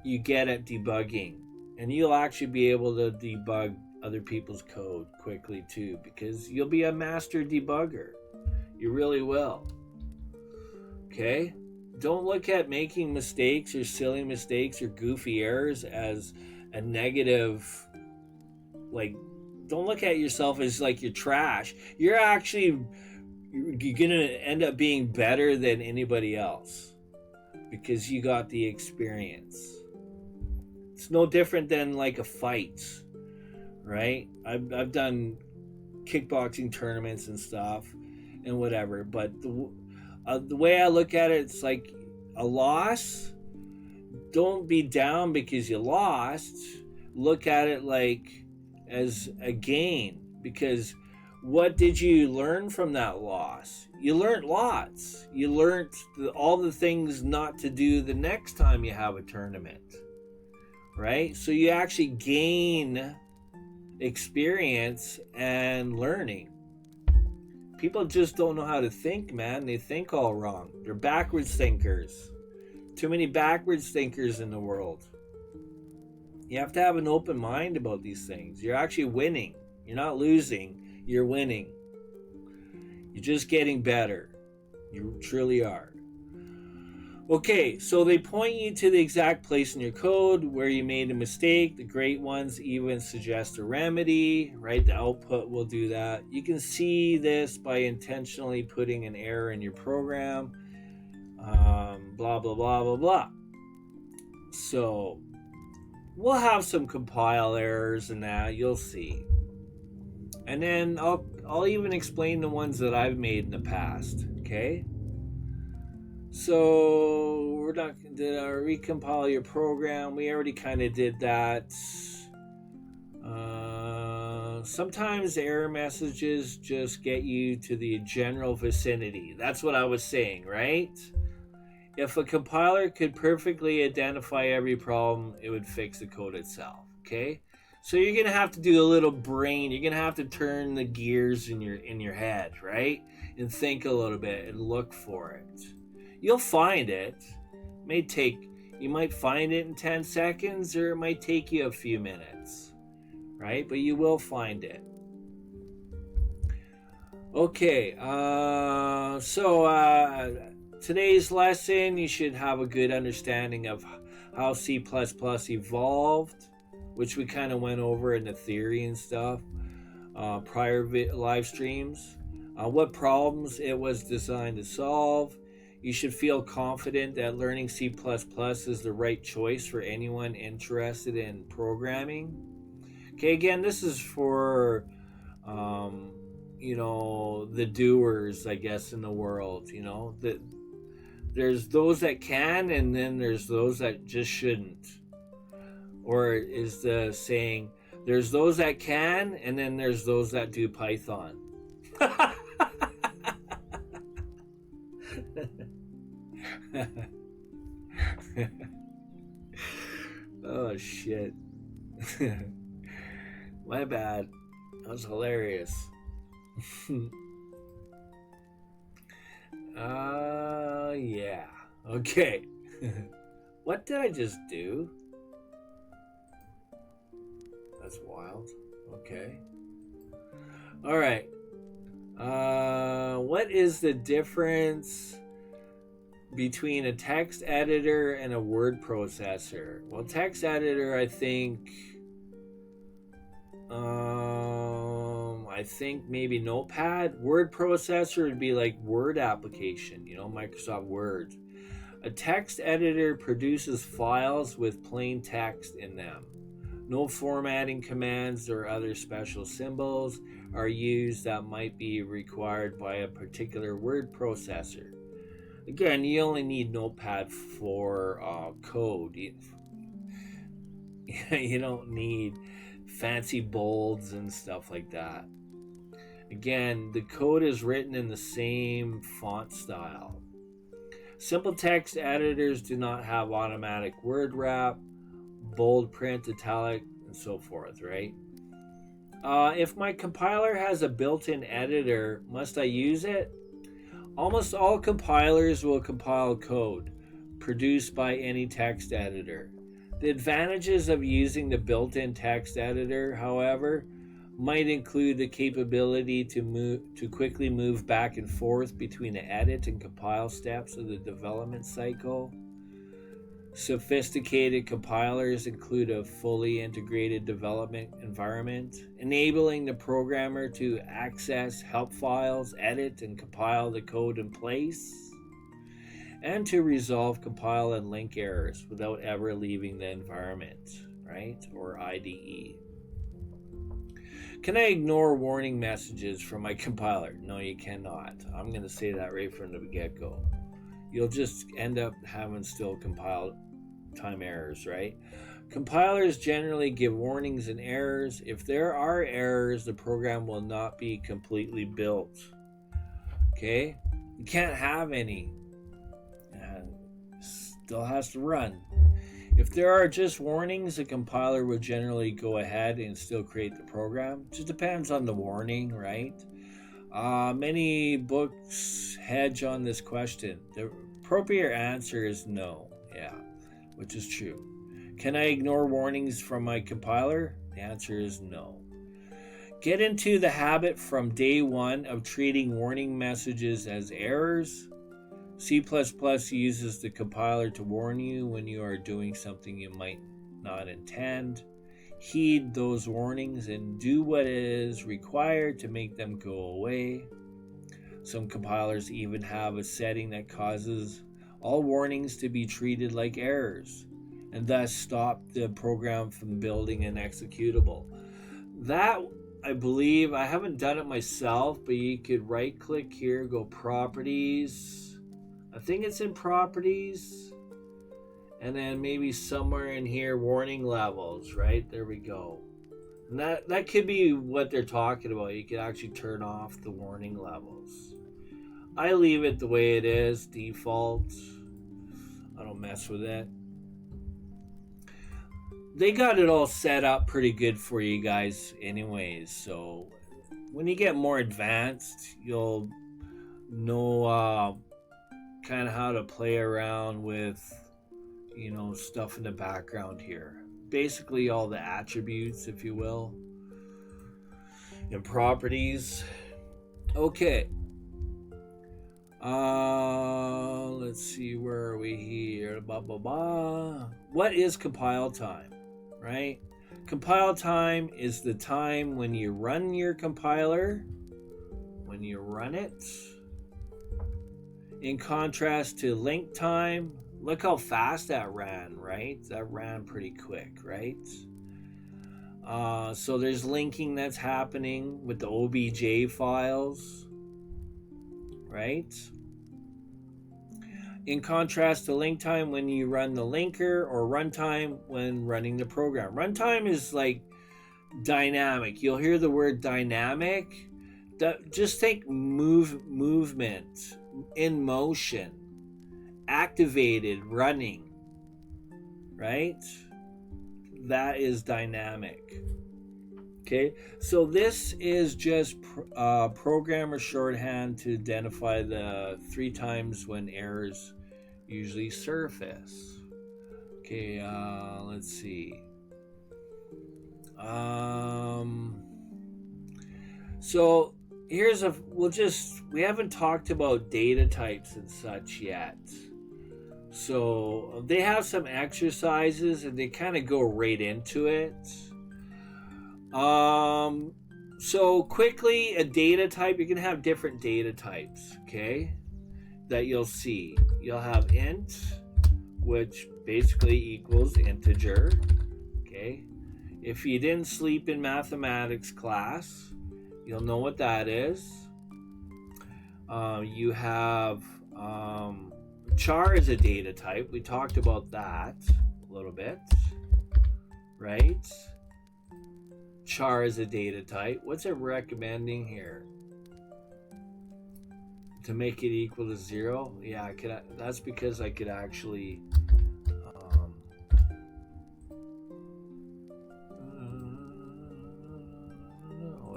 you get at debugging. And you'll actually be able to debug other people's code quickly too, because you'll be a master debugger. You really will. Okay? Don't look at making mistakes or silly mistakes or goofy errors as a negative, don't look at yourself as like you're trash. You're gonna end up being better than anybody else because you got the experience. It's no different than like a fight, right? I've done kickboxing tournaments and stuff and whatever, but the way I look at it, it's like a loss. Don't be down because you lost. Look at it like as a gain, because what did you learn from that loss? You learned lots. You learned all the things not to do the next time you have a tournament, right? So you actually gain experience and learning. People just don't know how to think, man. They think all wrong. They're backwards thinkers. Too many backwards thinkers in the world. You have to have an open mind about these things. You're actually winning. You're not losing. You're winning. You're just getting better. You truly are. Okay, so they point you to the exact place in your code where you made a mistake. The great ones even suggest a remedy, right? The output will do that. You can see this by intentionally putting an error in your program. Blah, blah, blah, blah, blah. So we'll have some compile errors and that, you'll see. And then I'll even explain the ones that I've made in the past, okay? So we're not did I recompile your program? We already kind of did that. Sometimes error messages just get you to the general vicinity. That's what I was saying, right? If a compiler could perfectly identify every problem, it would fix the code itself. Okay? So you're gonna have to do a little brain. You're gonna have to turn the gears in your head, right? And think a little bit and look for it. You'll find it. You might find it in 10 seconds, or it might take you a few minutes, right? But you will find it. Okay, today's lesson, you should have a good understanding of how C++ evolved, which we kind of went over in the theory and stuff, prior live streams, what problems it was designed to solve. You should feel confident that learning C++ is the right choice for anyone interested in programming. Okay, again, this is for, the doers, I guess, in the world. There's those that can, and then there's those that just shouldn't. Or is the saying, there's those that can, and then there's those that do Python. Oh, shit. My bad. That was hilarious. Yeah. Okay. What did I just do? That's wild. Okay. All right. What is the difference between a text editor and a word processor? Well, text editor, I think maybe Notepad. Word processor would be like Word application, Microsoft Word. A text editor produces files with plain text in them. No formatting commands or other special symbols are used that might be required by a particular word processor. Again, you only need Notepad for code. You don't need fancy bolds and stuff like that. Again, the code is written in the same font style. Simple text editors do not have automatic word wrap, bold print, italic, and so forth, right? If my compiler has a built-in editor, must I use it? Almost all compilers will compile code produced by any text editor. The advantages of using the built-in text editor, however, might include the capability to quickly move back and forth between the edit and compile steps of the development cycle. Sophisticated compilers include a fully integrated development environment, enabling the programmer to access help files, edit and compile the code in place, and to resolve compile and link errors without ever leaving the environment, right? Or IDE. Can I ignore warning messages from my compiler? No, you cannot. I'm going to say that right from the get-go. You'll just end up having still compiled time errors, right? Compilers generally give warnings and errors. If there are errors, the program will not be completely built. Okay? You can't have any. Still has to run. If there are just warnings, the compiler will generally go ahead and still create the program. It just depends on the warning, right? Many books hedge on this question. The appropriate answer is no. Yeah, which is true. Can I ignore warnings from my compiler? The answer is no. Get into the habit from day one of treating warning messages as errors. C++ uses the compiler to warn you when you are doing something you might not intend. Heed those warnings and do what is required to make them go away. Some compilers even have a setting that causes all warnings to be treated like errors, and thus stop the program from building an executable. That, I believe, I haven't done it myself, but you could right click here, go properties. I think it's in properties, and then maybe somewhere in here, warning levels, right? There we go. And that could be what they're talking about. You could actually turn off the warning levels. I leave it the way it is, default. I don't mess with it. They got it all set up pretty good for you guys anyways, so when you get more advanced, you'll know kind of how to play around with, stuff in the background here. Basically all the attributes, if you will, and properties. Okay. Let's see, where are we here? What is compile time, right? Compile time is the time when you run your compiler, when you run it. In contrast to link time, look how fast that ran, right? That ran pretty quick, right? So there's linking that's happening with the OBJ files, right? In contrast to link time, when you run the linker, or runtime when running the program. Runtime is like dynamic. You'll hear the word dynamic. Just think movement, in motion, activated, running, right? That is dynamic. Okay, so this is just programmer shorthand to identify the 3 times when errors usually surface. Okay, let's see. So here's we haven't talked about data types and such yet. So they have some exercises and they kind of go right into it. So quickly, a data type, you can have different data types, okay, that you'll see. You'll have int, which basically equals integer, okay. If you didn't sleep in mathematics class, you'll know what that is. You have char is a data type. We talked about that a little bit, right? Char is a data type. What's it recommending here? To make it equal to 0? Yeah, that's because I could actually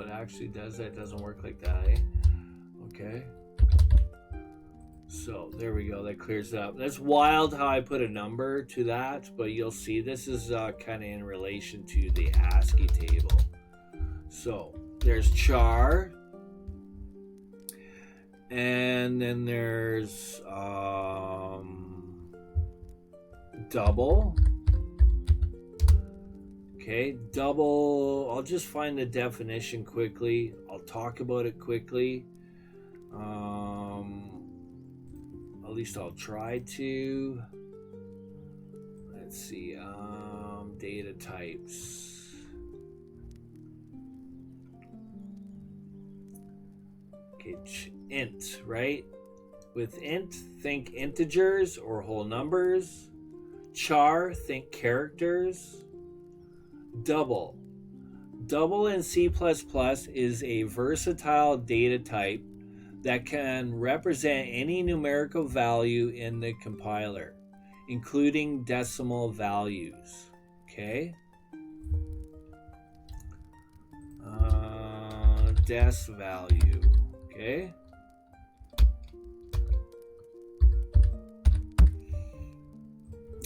it actually does that. It doesn't work like that, eh? Okay. So there we go. That clears it up. That's wild how I put a number to that, but you'll see this is kind of in relation to the ASCII table. So there's char, and then there's double. Okay, double. I'll just find the definition quickly. I'll talk about it quickly. At least I'll try to. Let's see. Data types. Okay, int, right? With int, think integers or whole numbers. Char, think characters. Double. Double in C++ is a versatile data type that can represent any numerical value in the compiler, including decimal values. Okay? Des value. Okay?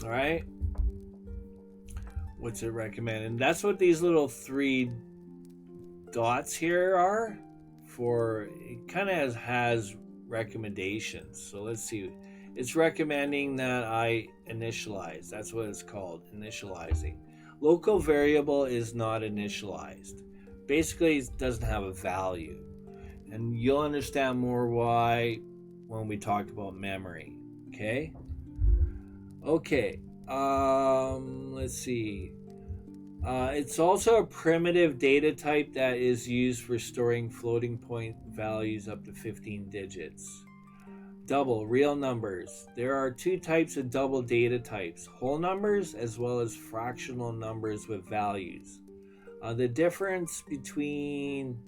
Alright? What's it recommending? That's what these little 3 dots here are for. It kind of has recommendations. So let's see. It's recommending that I initialize. That's what it's called, initializing. Local variable is not initialized. Basically, it doesn't have a value. And you'll understand more why when we talk about memory. Okay? Okay. Let's see. It's also a primitive data type that is used for storing floating point values up to 15 digits. Double, real numbers. There are 2 types of double data types, whole numbers as well as fractional numbers with values. The difference between,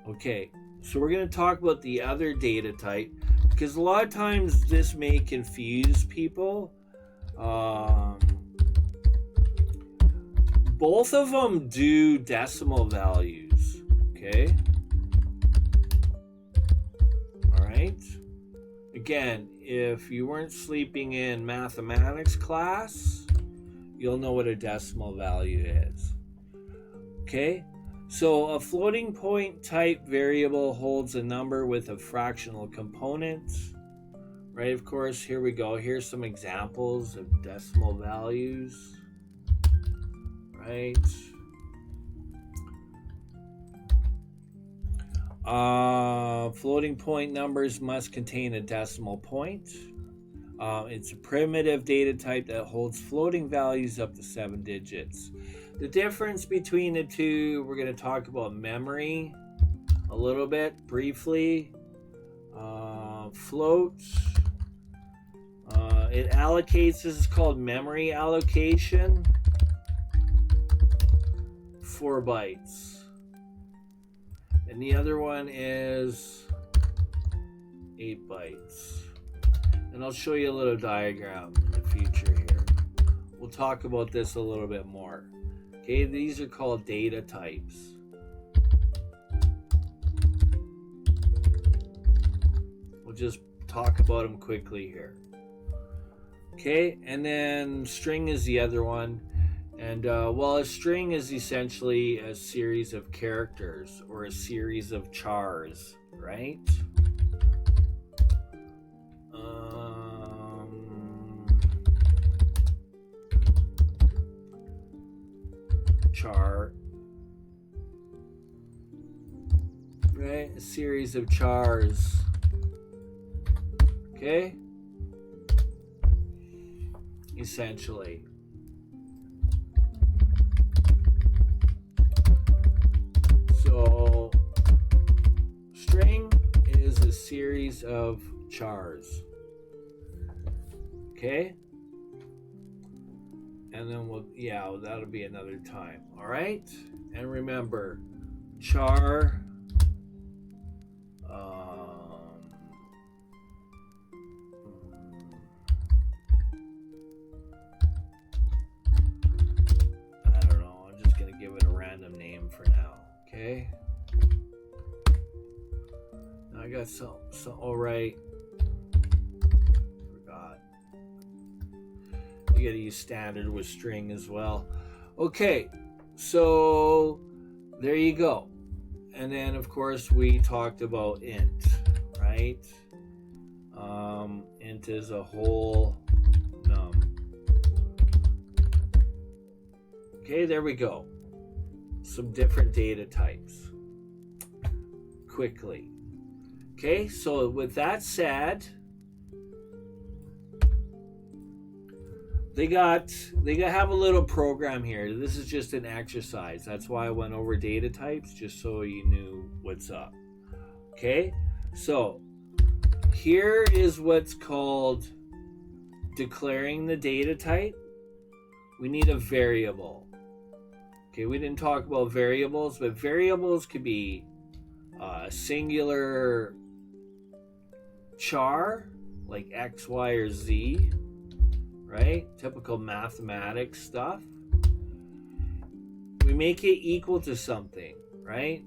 okay, so we're going to talk about the other data type, because a lot of times this may confuse people. Both of them do decimal values, okay? All right. Again, if you weren't sleeping in mathematics class, you'll know what a decimal value is. Okay? So a floating point type variable holds a number with a fractional component. Right, of course, here we go. Here's some examples of decimal values. Right. Floating point numbers must contain a decimal point. It's a primitive data type that holds floating values up to 7 digits. The difference between the two, we're going to talk about memory a little bit briefly. Float. It allocates, this is called memory allocation, 4 bytes. And the other one is 8 bytes. And I'll show you a little diagram in the future here. We'll talk about this a little bit more. Okay, these are called data types. We'll just talk about them quickly here. Okay, and then string is the other one. And well, a string is essentially a series of characters or a series of chars, right? Char, right? A series of chars. Okay? Essentially. So, string is a series of chars. Okay? And then that'll be another time. All right? And remember, char I don't know. I'm just going to give it a random name for now. Okay? Now I got some all right. You gotta use standard with string as well. Okay, so there you go. And then of course we talked about int, right? Int is a whole num. Okay, there we go. Some different data types. Quickly. Okay, so with that said, They have a little program here. This is just an exercise. That's why I went over data types, just so you knew what's up. Okay? So, here is what's called declaring the data type. We need a variable. Okay, we didn't talk about variables, but variables could be a singular char, like X, Y, or Z. Right? Typical mathematics stuff. We make it equal to something, right?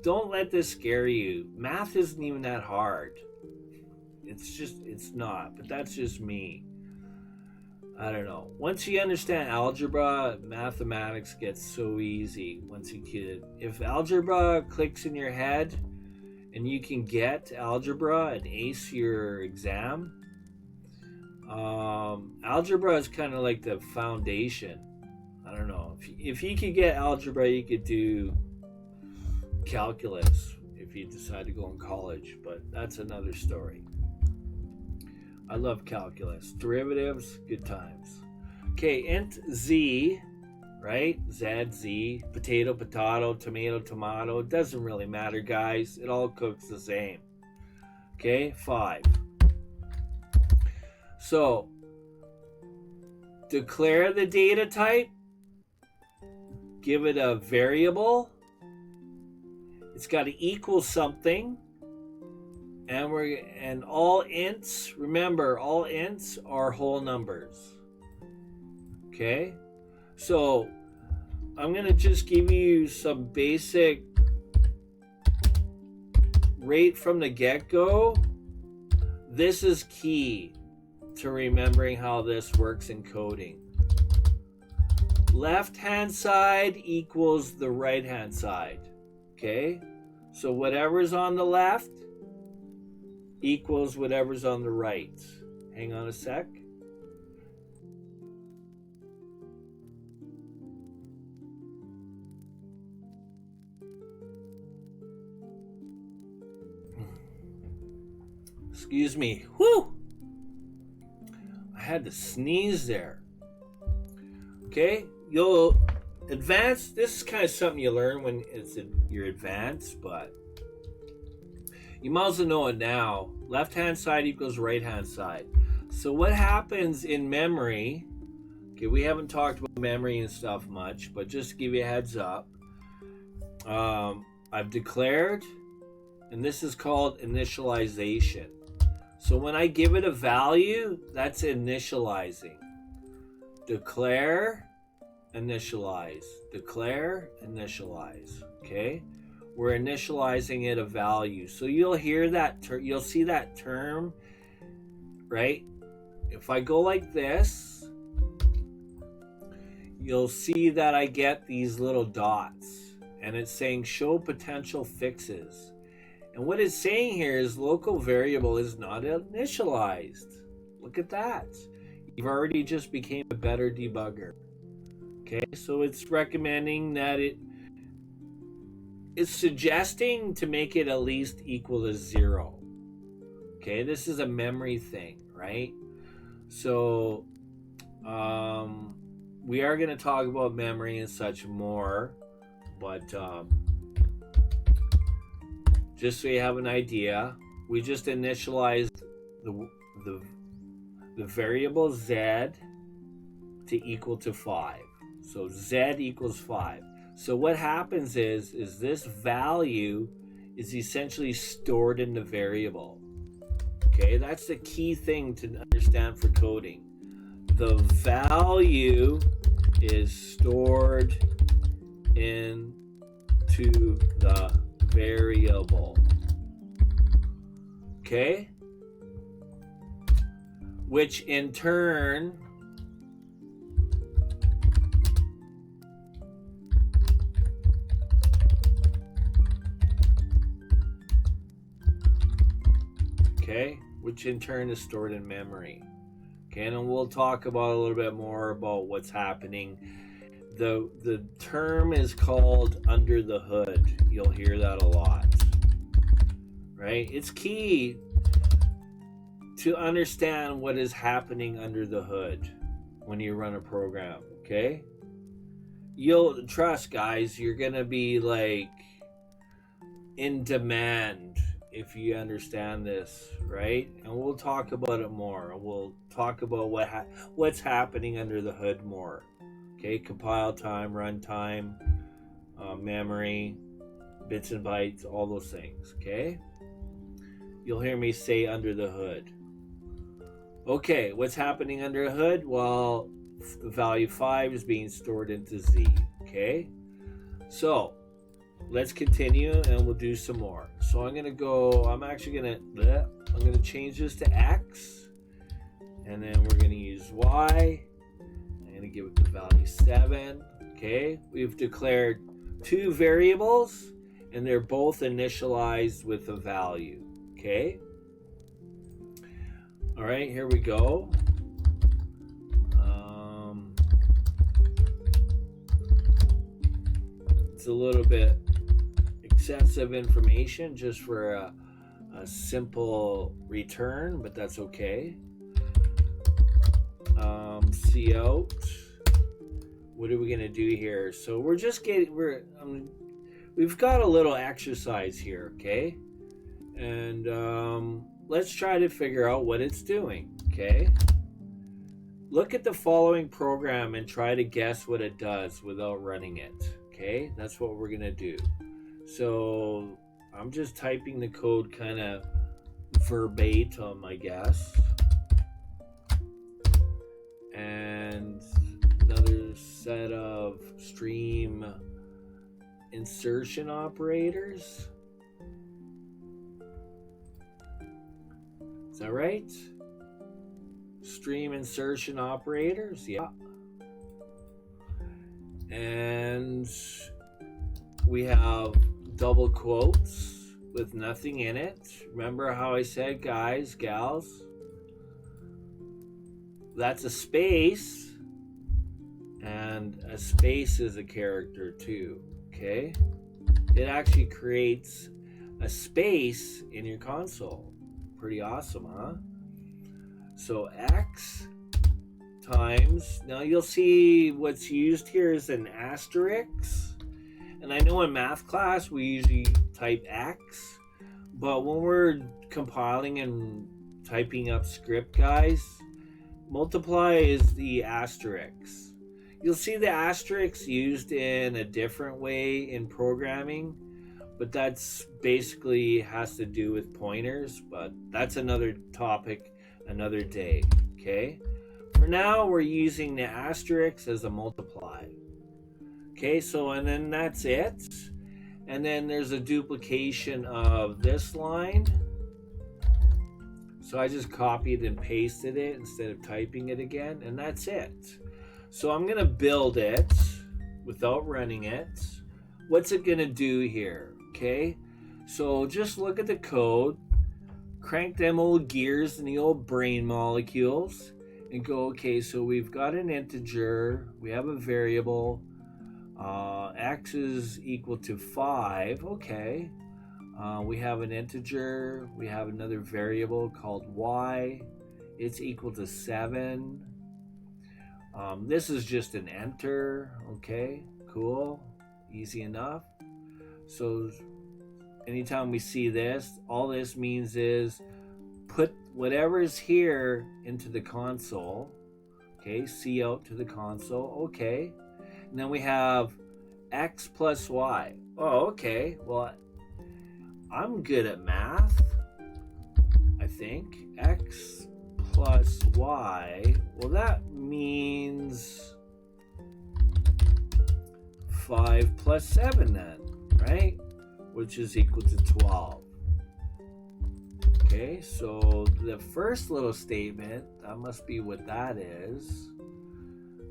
Don't let this scare you. Math isn't even that hard. It's not, but that's just me. I don't know. Once you understand algebra, mathematics gets so easy if algebra clicks in your head and you can get algebra and ace your exam, algebra is kind of like the foundation. I don't know. If you could get algebra, you could do calculus if you decide to go in college, but that's another story. I love calculus. Derivatives, good times. Okay, int z, right? Z, z, potato, potato, tomato, tomato. It doesn't really matter, guys. It all cooks the same. Okay, 5. So, declare the data type. give it a variable. It's got to equal something. And all ints, remember, all ints are whole numbers. Okay? So I'm going to just give you some basic right from the get-go. This is key to remembering how this works in coding. Left-hand side equals the right-hand side. Okay? So whatever's on the left equals whatever's on the right. Hang on a sec. Excuse me. Whew! I had to sneeze there. Okay, you'll advance. This is kind of something you learn when you're advanced, but you might as well know it now. Left-hand side equals right-hand side. So what happens in memory, okay, we haven't talked about memory and stuff much, but just to give you a heads up, I've declared, and this is called initialization. So when I give it a value, that's initializing. Declare, initialize. Declare, initialize. Okay? We're initializing it a value. So you'll hear that, you'll see that term, right? If I go like this, you'll see that I get these little dots. And it's saying show potential fixes. And what it's saying here is local variable is not initialized. Look at that. You've already just became a better debugger. Okay, so it's recommending that it's suggesting to make it at least equal to 0. Okay, this is a memory thing, right? So we are going to talk about memory and such more, but just so you have an idea, we just initialized the variable z to equal to 5. So z equals 5. So what happens is this value is essentially stored in the variable. Okay, that's the key thing to understand for coding. The value is stored into the variable. Okay? Which in turn is stored in memory. Okay, and we'll talk about a little bit more about what's happening. The term is called under the hood. You'll hear that a lot. Right? It's key to understand what is happening under the hood when you run a program, okay? You'll trust, guys, you're gonna be like in demand if you understand this, right? And we'll talk about it more. We'll talk about what's happening under the hood more. Okay, compile time, run time, memory, bits and bytes, all those things, okay? You'll hear me say under the hood. Okay, what's happening under the hood? Well, the value 5 is being stored into Z, okay? So, let's continue and we'll do some more. So I'm gonna change this to X, and then we're gonna use Y. I'm gonna give it the value 7, okay? We've declared 2 variables, and they're both initialized with a value, okay? All right, here we go. It's a little bit excessive information just for a simple return, but that's okay. See out. What are we gonna do here? So we've got a little exercise here, okay? And let's try to figure out what it's doing, okay? Look at the following program and try to guess what it does without running it. Okay, that's what we're gonna do. So I'm just typing the code kind of verbatim, I guess. And another set of stream insertion operators. Is that right? Stream insertion operators, yeah. And we have double quotes with nothing in it. Remember how I said, guys, gals? That's a space. And a space is a character too, okay? It actually creates a space in your console. Pretty awesome, huh? So X times, now you'll see what's used here is an asterisk. And I know in math class we usually type X, but when we're compiling and typing up script, guys, multiply is the asterisk. You'll see the asterisk used in a different way in programming, but that's basically has to do with pointers, but that's another topic another day, okay? For now, we're using the asterisk as a multiply. Okay, so and then that's it. And then there's a duplication of this line. So I just copied and pasted it instead of typing it again, and that's it. So I'm gonna build it without running it. What's it gonna do here? Okay, so just look at the code. Crank them old gears and the old brain molecules and go, okay, so we've got an integer, we have a variable, x is equal to 5, okay. We have an integer, we have another variable called y, it's equal to 7. This is just an enter, okay, cool, easy enough. So anytime we see this, all this means is put whatever is here into the console. Okay, C out to the console. Okay. And then we have x plus y. Oh, okay. Well, I'm good at math, I think. X plus y. Well, that means 5 plus 7 then, right? Which is equal to 12. Okay, so the first little statement, that must be what that is.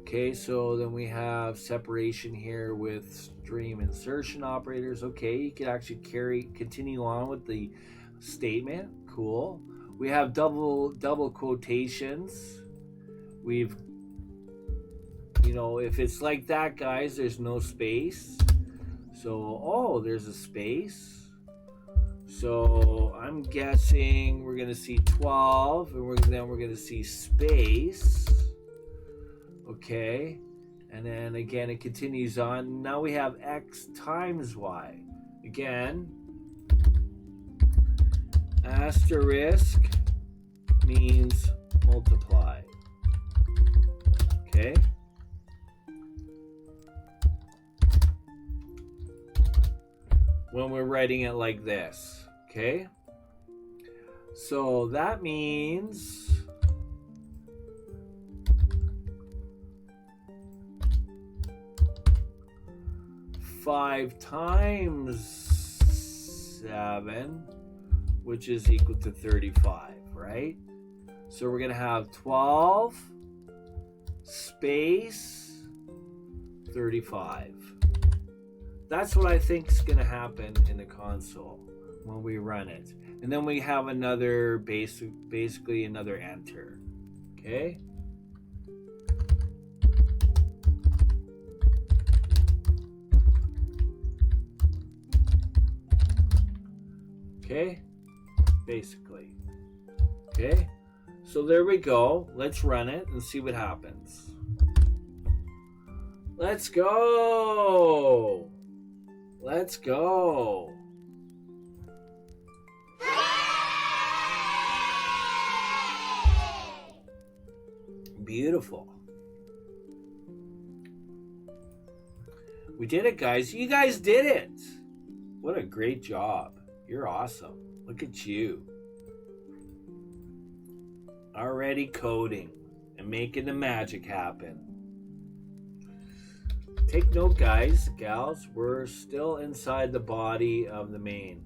Okay, so then we have separation here with stream insertion operators. Okay, you can actually continue on with the statement. Cool. We have double quotations. We've, if it's like that, guys, there's no space. So, oh, there's a space. So I'm guessing we're going to see 12, and then we're going to see space. Okay. And then again, it continues on. Now we have x times y. Again, asterisk means multiply. Okay. When we're writing it like this, okay? So that means 5 times 7, which is equal to 35, right? So we're gonna have 12 space 35. That's what I think is going to happen in the console when we run it. And then we have another basically another enter. Okay? Okay? Basically. Okay? So there we go. Let's run it and see what happens. Let's go! Let's go. Beautiful. We did it, guys. You guys did it. What a great job. You're awesome. Look at you. Already coding and making the magic happen. Take note, guys, gals. We're still inside the body of the main.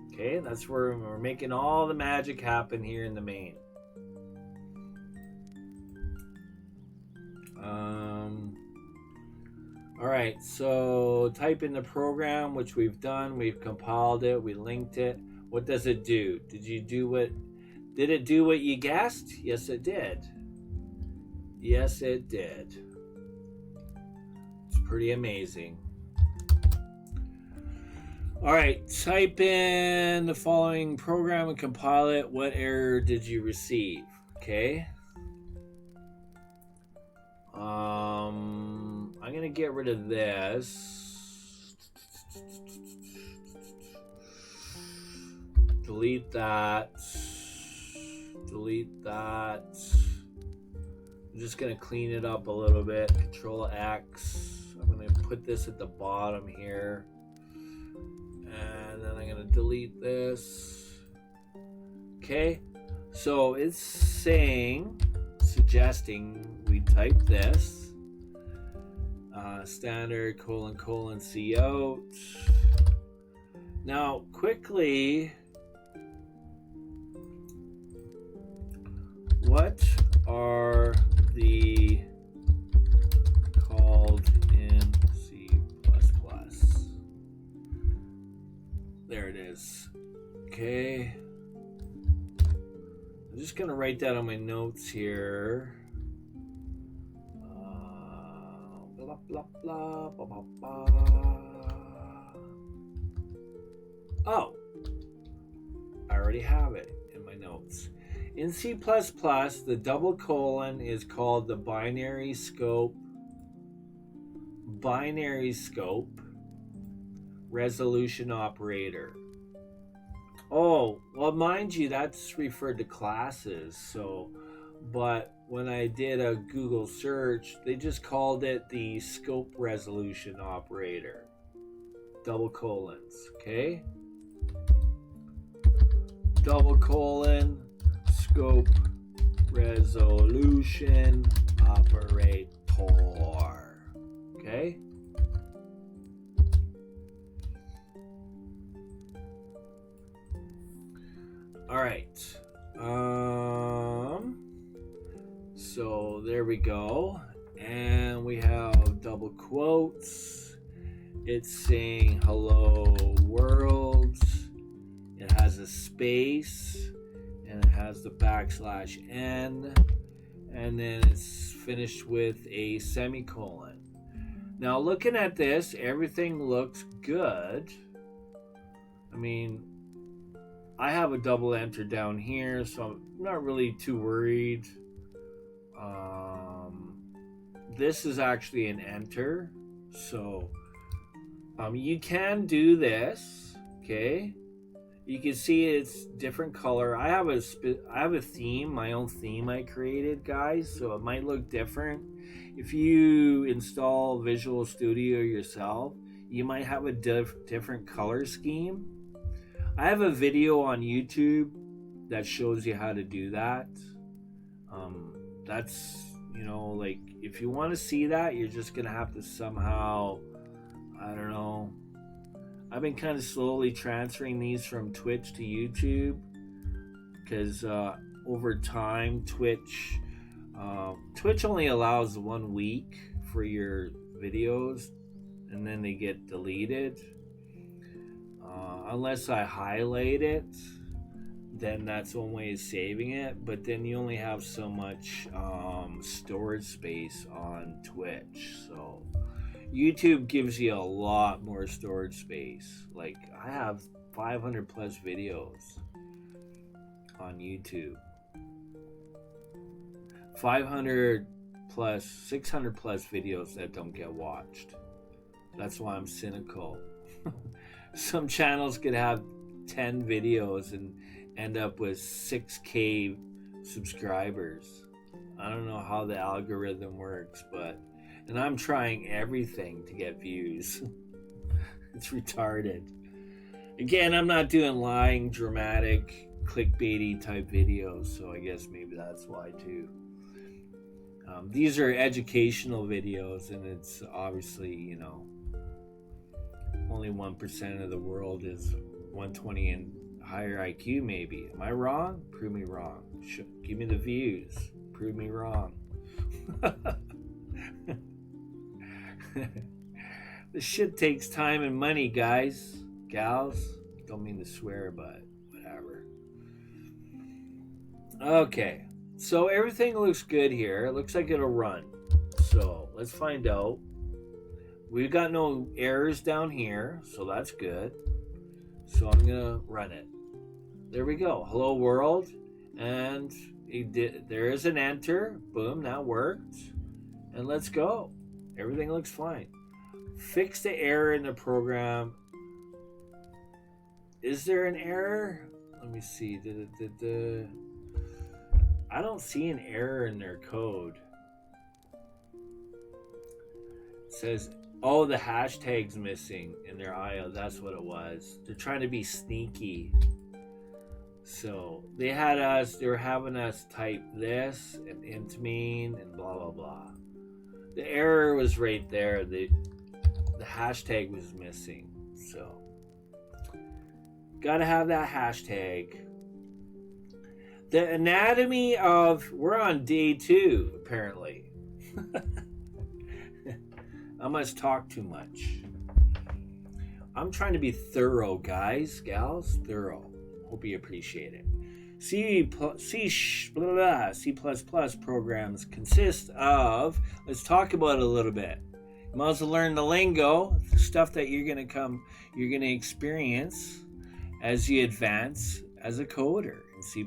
Okay, that's where we're making all the magic happen here in the main. All right, so type in the program, which we've done. We've compiled it. We linked it. What does it do? Did it do what you guessed? Yes, it did. Yes, it did. It's pretty amazing. All right, type in the following program and compile it. What error did you receive? Okay. I'm gonna get rid of this. Delete that. Delete that. I'm just gonna clean it up a little bit. Control X. I'm gonna put this at the bottom here. And then I'm gonna delete this. Okay. So it's suggesting we type this. Standard : C out. Now, quickly, what are the called in C++? There it is. Okay. I'm just going to write that on my notes here. Blah, blah, blah, blah, blah. Oh, I already have it in my notes. In C++, the double colon is called the binary scope resolution operator. Oh, well, mind you, that's referred to classes. So, but when I did a Google search, they just called it the scope resolution operator. Double colons, okay? Double colon, scope resolution operator, okay? All right. So there we go. And we have double quotes. It's saying hello world. It has a space and it has the \n, and then it's finished with a semicolon. Now looking at this, everything looks good. I mean, I have a double enter down here, so I'm not really too worried. This is actually an enter, so you can do this. Okay, you can see it's different color. I have a theme, my own theme I created, guys, so it might look different. If you install Visual Studio yourself, you might have a different color scheme. I have a video on YouTube that shows you how to do that. That's, like, if you want to see that, you're just going to have to somehow, I don't know. I've been kind of slowly transferring these from Twitch to YouTube because over time, Twitch only allows 1 week for your videos and then they get deleted. Unless I highlight it, then that's one way of saving it, but then you only have so much storage space on Twitch. So YouTube gives you a lot more storage space. Like, I have 500 plus videos on YouTube. 500 plus, 600 plus videos that don't get watched. That's why I'm cynical. Some channels could have 10 videos and end up with 6K subscribers. I don't know how the algorithm works, and I'm trying everything to get views. It's retarded. Again, I'm not doing lying, dramatic, clickbaity type videos, so I guess maybe that's why too. These are educational videos, and it's obviously, only 1% of the world is 120 and higher IQ, maybe. Am I wrong? Prove me wrong. Give me the views. Prove me wrong. This shit takes time and money, guys, gals. Don't mean to swear, but whatever. Okay, so everything looks good here. It looks like it'll run. So let's find out. We've got no errors down here, so that's good. So I'm gonna run it. There we go. Hello world, and there is an enter. Boom, that worked. And let's go. Everything looks fine. Fix the error in the program. Is there an error? Let me see. I don't see an error in their code. It says, oh, the hashtag's missing in their IO. That's what it was. They're trying to be sneaky. So they were having us type this and int mean and blah, blah, blah. The error was right there. The hashtag was missing. So gotta have that hashtag. The anatomy of, we're on day 2, apparently. I must talk too much. I'm trying to be thorough, guys, gals, thorough. Hope you appreciate it. C++ programs consist of, let's talk about it a little bit. You might as well learn the lingo, the stuff that you're gonna experience as you advance as a coder in C++.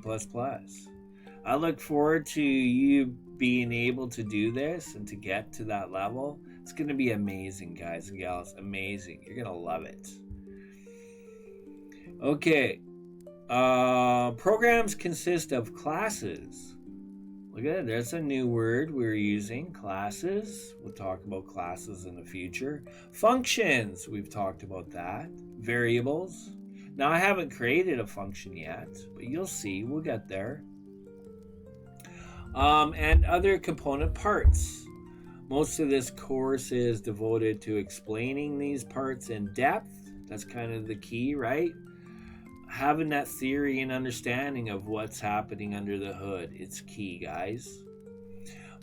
I look forward to you being able to do this and to get to that level. It's going to be amazing, guys and gals. Amazing. You're going to love it. Okay. Programs consist of classes. Look at it. There's a new word we're using. Classes. We'll talk about classes in the future. Functions. We've talked about that. Variables. Now, I haven't created a function yet, but you'll see. We'll get there. And other component parts. Most of this course is devoted to explaining these parts in depth. That's kind of the key, right? Having that theory and understanding of what's happening under the hood. It's key, guys.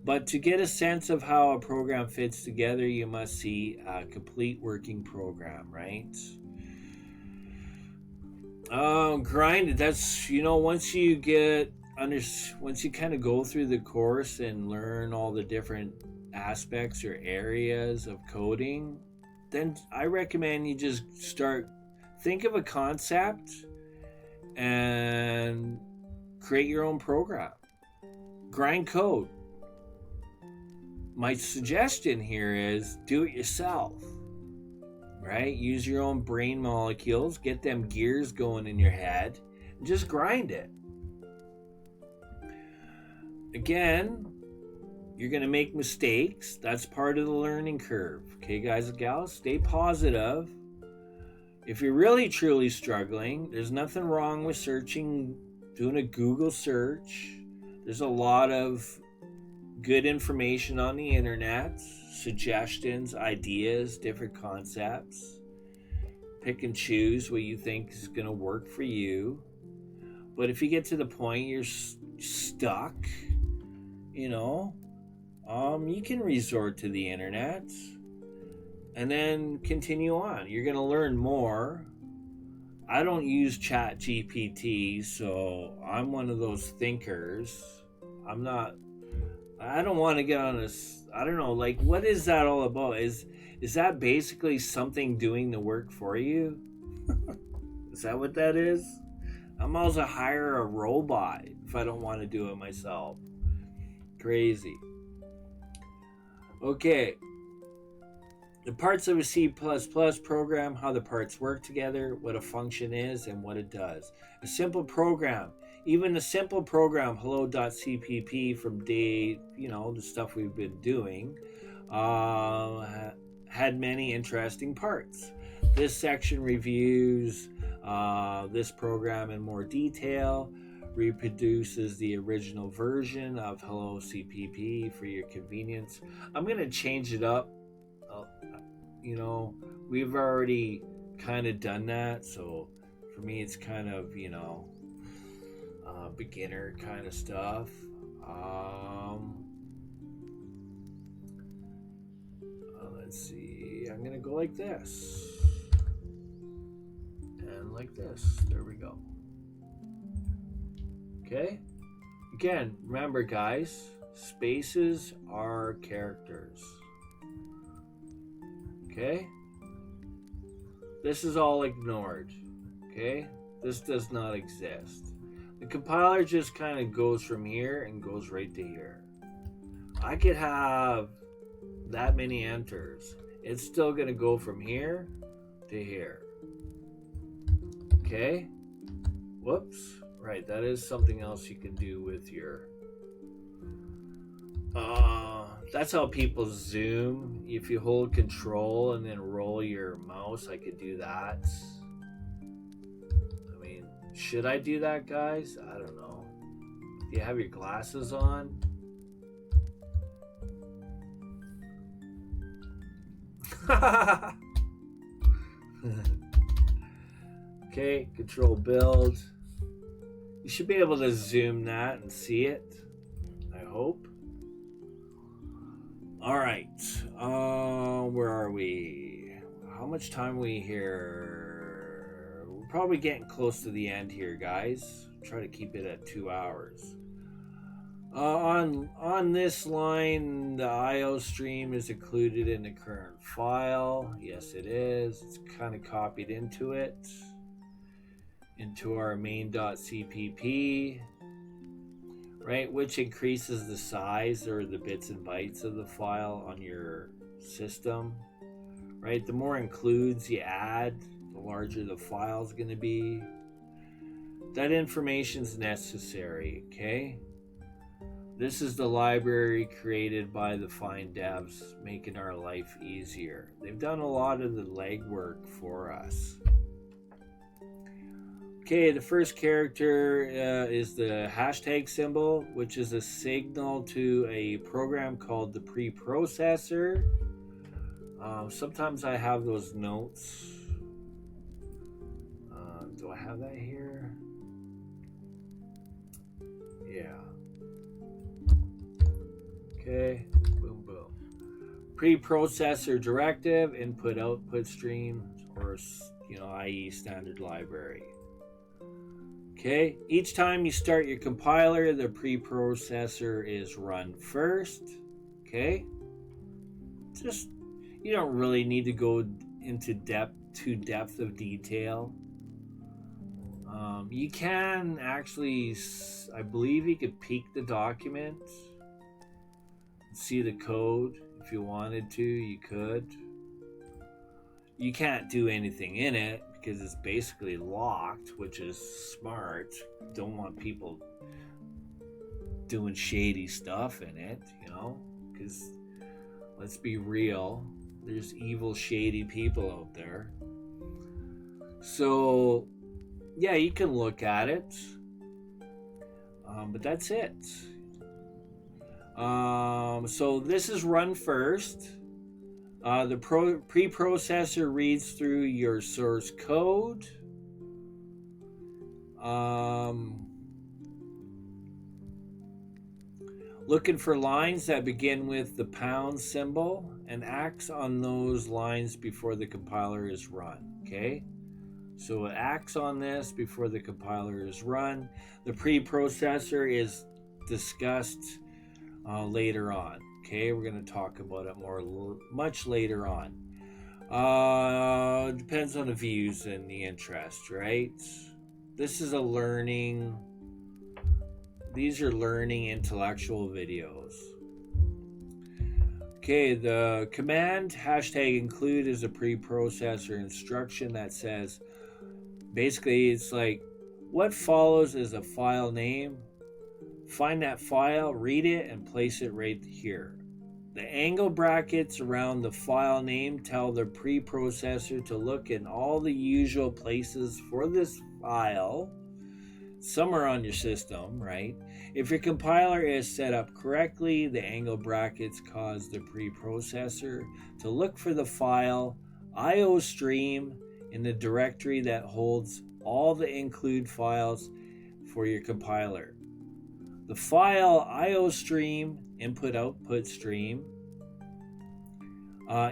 But to get a sense of how a program fits together, you must see a complete working program, right? Grind. That's, once you kind of go through the course and learn all the different aspects or areas of coding, then I recommend you just think of a concept and create your own program. Grind code. My suggestion here is do it yourself, right? Use your own brain molecules, get them gears going in your head, and just grind it. Again, you're going to make mistakes. That's part of the learning curve. Okay, guys and gals, stay positive. If you're really, truly struggling, there's nothing wrong with doing a Google search. There's a lot of good information on the internet, suggestions, ideas, different concepts. Pick and choose what you think is going to work for you. But if you get to the point you're stuck, you can resort to the internet and then continue on. You're going to learn more. I don't use ChatGPT, so I'm one of those thinkers. I don't want to get on I don't know, what is that all about? Is that basically something doing the work for you? Is that what that is? I might as well hire a robot if I don't want to do it myself. Crazy. Okay. The parts of a C++ program, how the parts work together, what a function is, and what it does. A simple program Even the simple program hello.cpp from day, the stuff we've been doing, had many interesting parts. This section reviews this program in more detail, reproduces the original version of hello CPP for your convenience. I'm going to change it up. We've already kind of done that, so for me it's kind of, beginner kind of stuff. Let's see, I'm gonna go like this and like this. There we go. Okay, again, remember guys, spaces are characters. Okay, this is all ignored. Okay, this does not exist. The compiler just kind of goes from here and goes right to here. I could have that many enters. It's still going to go from here to here. Okay? Whoops. Right, that is something else you can do with your... that's how people zoom. If you hold control and then roll your mouse, I could do that. Should I do that, guys? I don't know. Do you have your glasses on? Okay, control build. You should be able to zoom that and see it, I hope. All right. Where are we? How much time are we here? Probably getting close to the end here, guys. Try to keep it at 2 hours. On this line, the IO stream is included in the current file. Yes, it is. It's kind of copied into it, into our main.cpp, right? Which increases the size or the bits and bytes of the file on your system, right? The more includes you add, the larger the file is going to be. That information is necessary, okay? This is the library created by the fine devs, making our life easier. They've done a lot of the legwork for us. Okay, the first character is the hashtag symbol, which is a signal to a program called the preprocessor. Sometimes I have those notes. Do I have that here? Yeah. Okay, boom, boom. Preprocessor directive, input output stream, or i.e. standard library. Okay, each time you start your compiler, the preprocessor is run first. Okay, just, you don't really need to go into depth of detail. You can actually, I believe you could peek the document, see the code. If you wanted to, you could. You can't do anything in it because it's basically locked, which is smart. Don't want people doing shady stuff in it, because let's be real, there's evil, shady people out there. So yeah, you can look at it, but that's it. So this is run first. The preprocessor reads through your source code. Looking for lines that begin with the pound symbol and acts on those lines before the compiler is run. Okay? So it acts on this before the compiler is run. The preprocessor is discussed later on. Okay, we're going to talk about it much later on. Depends on the views and the interest, right? These are learning intellectual videos. Okay, the command #include is a preprocessor instruction that says, basically it's like, What follows is a file name. Find that file, read it, and place it right here. The angle brackets around the file name tell the preprocessor to look in all the usual places for this file, somewhere on your system, right? If your compiler is set up correctly, the angle brackets cause the preprocessor to look for the file IO stream in the directory that holds all the include files for your compiler. The file IO stream, input-output stream,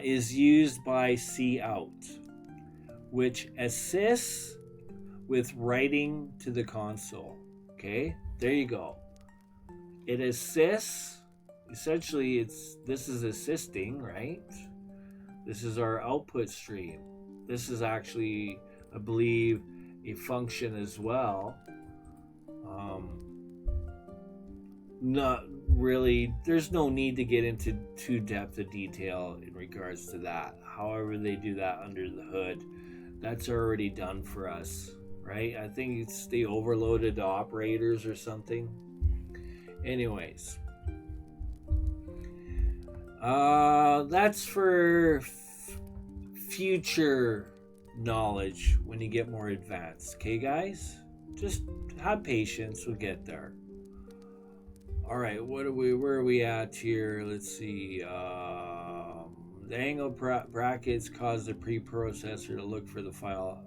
is used by cout, which assists with writing to the console. Okay, there you go. It assists. Essentially, this is assisting, right? This is our output stream. This is actually, I believe, a function as well. Not really, there's no need to get into too depth of detail in regards to that. However they do that under the hood, that's already done for us, right? I think it's the overloaded operators or something. Anyways, that's for future knowledge when you get more advanced. Okay, guys? Just have patience, we'll get there. All right, where are we at here? Let's see. The angle brackets cause the preprocessor to look for the file.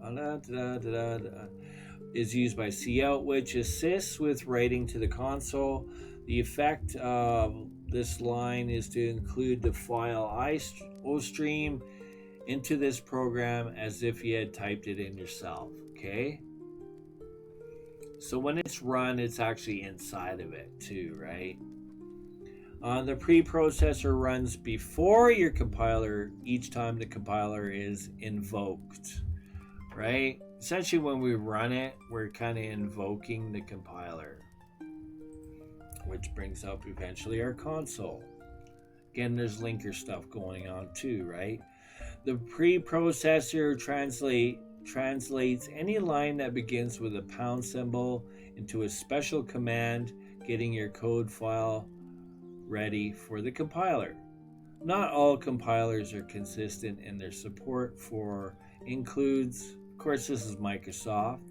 Is used by cout, which assists with writing to the console. The effect of this line is to include the file IO stream into this program as if you had typed it in yourself. Okay? So when it's run, it's actually inside of it too, right? The preprocessor runs before your compiler each time the compiler is invoked, right? Essentially, when we run it, we're kind of invoking the compiler, which brings up eventually our console. Again, there's linker stuff going on too, right? The preprocessor translates any line that begins with a pound symbol into a special command, getting your code file ready for the compiler. Not all compilers are consistent in their support for includes. Of course, this is Microsoft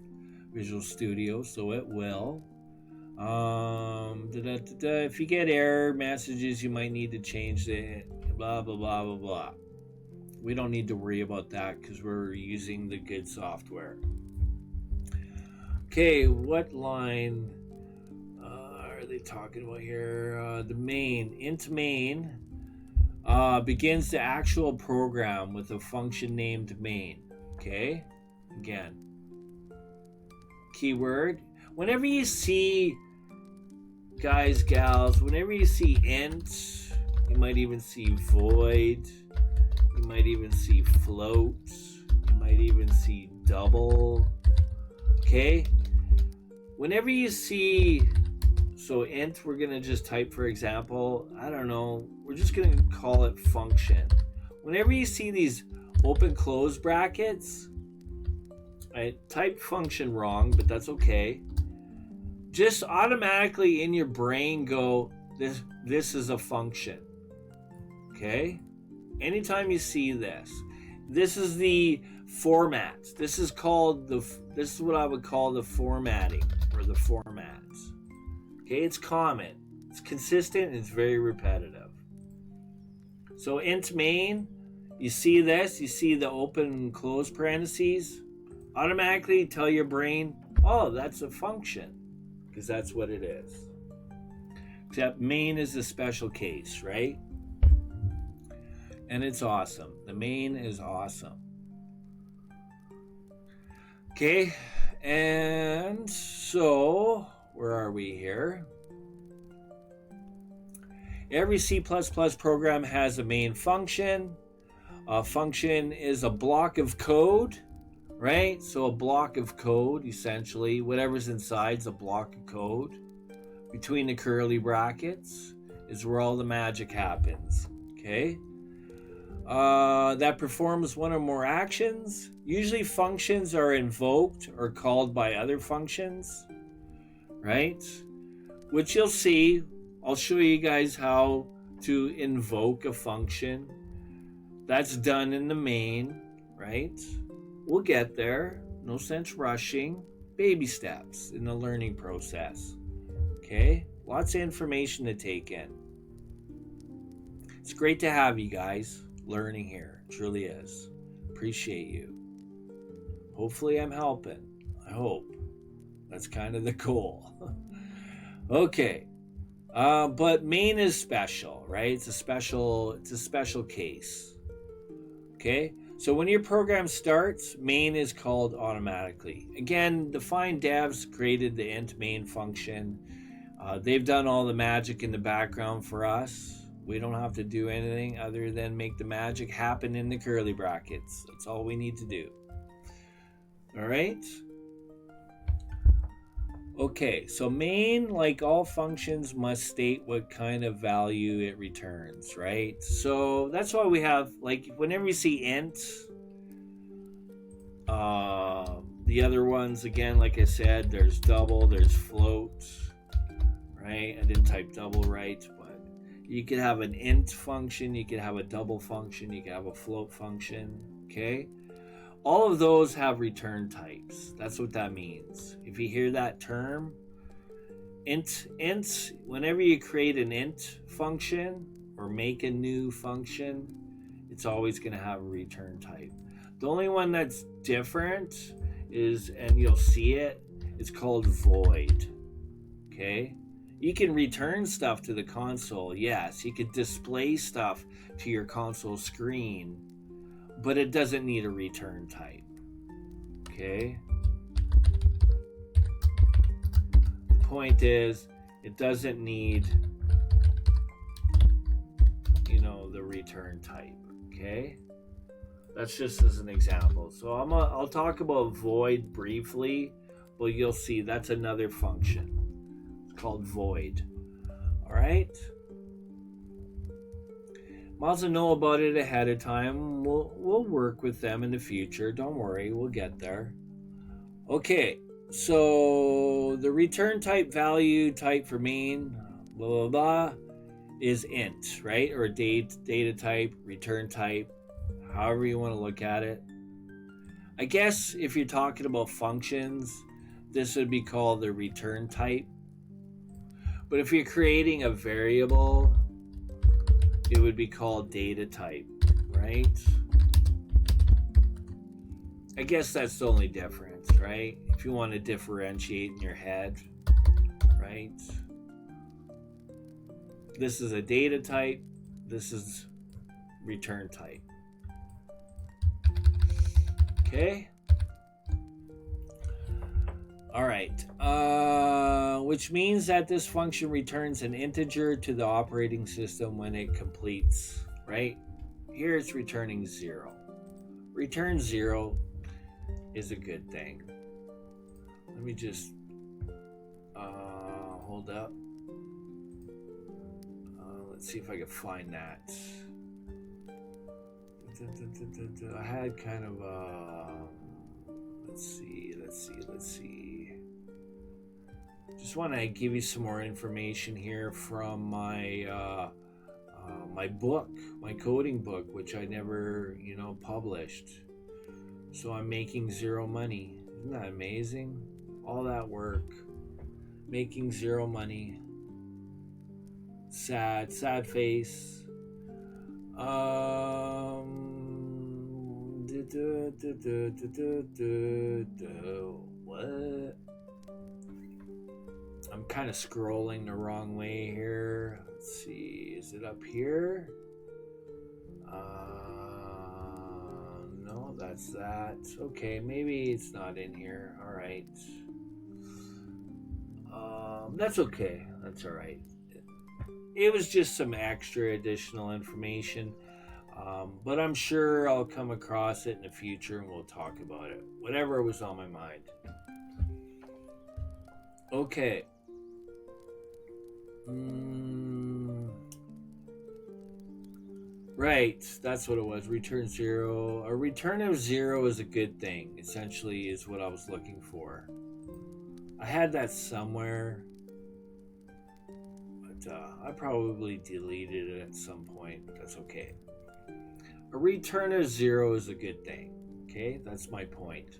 Visual Studio, so it will. If you get error messages, you might need to change it, blah, blah, blah, blah, blah. We don't need to worry about that because we're using the good software. Okay, what line are they talking about here? The main, int main, begins the actual program with a function named main. Okay, again, keyword. Whenever you see, guys, gals, whenever you see int, you might even see void. You might even see float. You might even see double. Okay? Whenever you see, so int, we're going to just type, for example, I don't know, we're just going to call it function. Whenever you see these open close brackets, I typed function wrong, but that's okay. Just automatically in your brain go, this is a function. Okay? Anytime you see this, this is the format. This is what I would call the formatting or the formats. Okay, it's common, it's consistent, and it's very repetitive. So int main, you see this, you see the open and close parentheses, automatically tell your brain, oh, that's a function, because that's what it is. Except main is a special case, right? And it's awesome. The main is awesome. Okay, and so where are we here? Every C++ program has a main function. A function is a block of code, right? So a block of code, essentially, whatever's inside is a block of code. Between the curly brackets is where all the magic happens, okay? that performs one or more actions. Usually functions are invoked or called by other functions, right? Which you'll see. I'll show you guys how to invoke a function. That's done in the main, right? We'll get there. No sense rushing. Baby steps in the learning process. Okay? Lots of information to take in. It's great to have you guys learning here. It truly is. Appreciate you. Hopefully I'm helping. I hope. That's kind of the goal. Okay. But main is special, right? It's a special case. Okay? So when your program starts, main is called automatically. Again, the fine devs created the int main function. They've done all the magic in the background for us. We don't have to do anything other than make the magic happen in the curly brackets. That's all we need to do. All right? Okay, so main, like all functions, must state what kind of value it returns, right? So that's why we have, like, whenever you see int, the other ones, again, like I said, there's double, there's float, right? I didn't type double right, but you could have an int function, you could have a double function, you could have a float function, okay? All of those have return types. That's what that means. If you hear that term, int, whenever you create an int function or make a new function, it's always going to have a return type. The only one that's different is, and you'll see it, it's called void. Okay? You can return stuff to the console, yes. You could display stuff to your console screen, but it doesn't need a return type. Okay? The point is, it doesn't need, the return type. Okay? That's just as an example. So I'll talk about void briefly, but you'll see that's another function. It's called void. All right? Might as well know about it ahead of time. We'll work with them in the future. Don't worry, we'll get there. Okay, so the return type value type for main, blah, blah, blah, is int, right? Or data type, return type, however you want to look at it. I guess if you're talking about functions, this would be called the return type. But if you're creating a variable, it would be called data type, right? I guess that's the only difference, right? If you want to differentiate in your head, right? This is a data type. This is return type. Okay? All right. Which means that this function returns an integer to the operating system when it completes, right? Here it's returning 0. Return 0 is a good thing. Let me just hold up. Let's see if I can find that. I had kind of let's see. Just want to give you some more information here from my my book, my coding book, which I never, published. So I'm making 0 money. Isn't that amazing? All that work, making 0 money. Sad face. What? I'm kind of scrolling the wrong way here. Let's see. Is it up here? No, that's that. Okay, maybe it's not in here. All right. That's okay. That's all right. It was just some extra additional information. But I'm sure I'll come across it in the future and we'll talk about it. Whatever was on my mind. Okay. Right, that's what it was. Return 0. A return of 0 is a good thing, essentially, is what I was looking for. I had that somewhere, but I probably deleted it at some point, but that's okay. A return of 0 is a good thing. Okay, that's my point.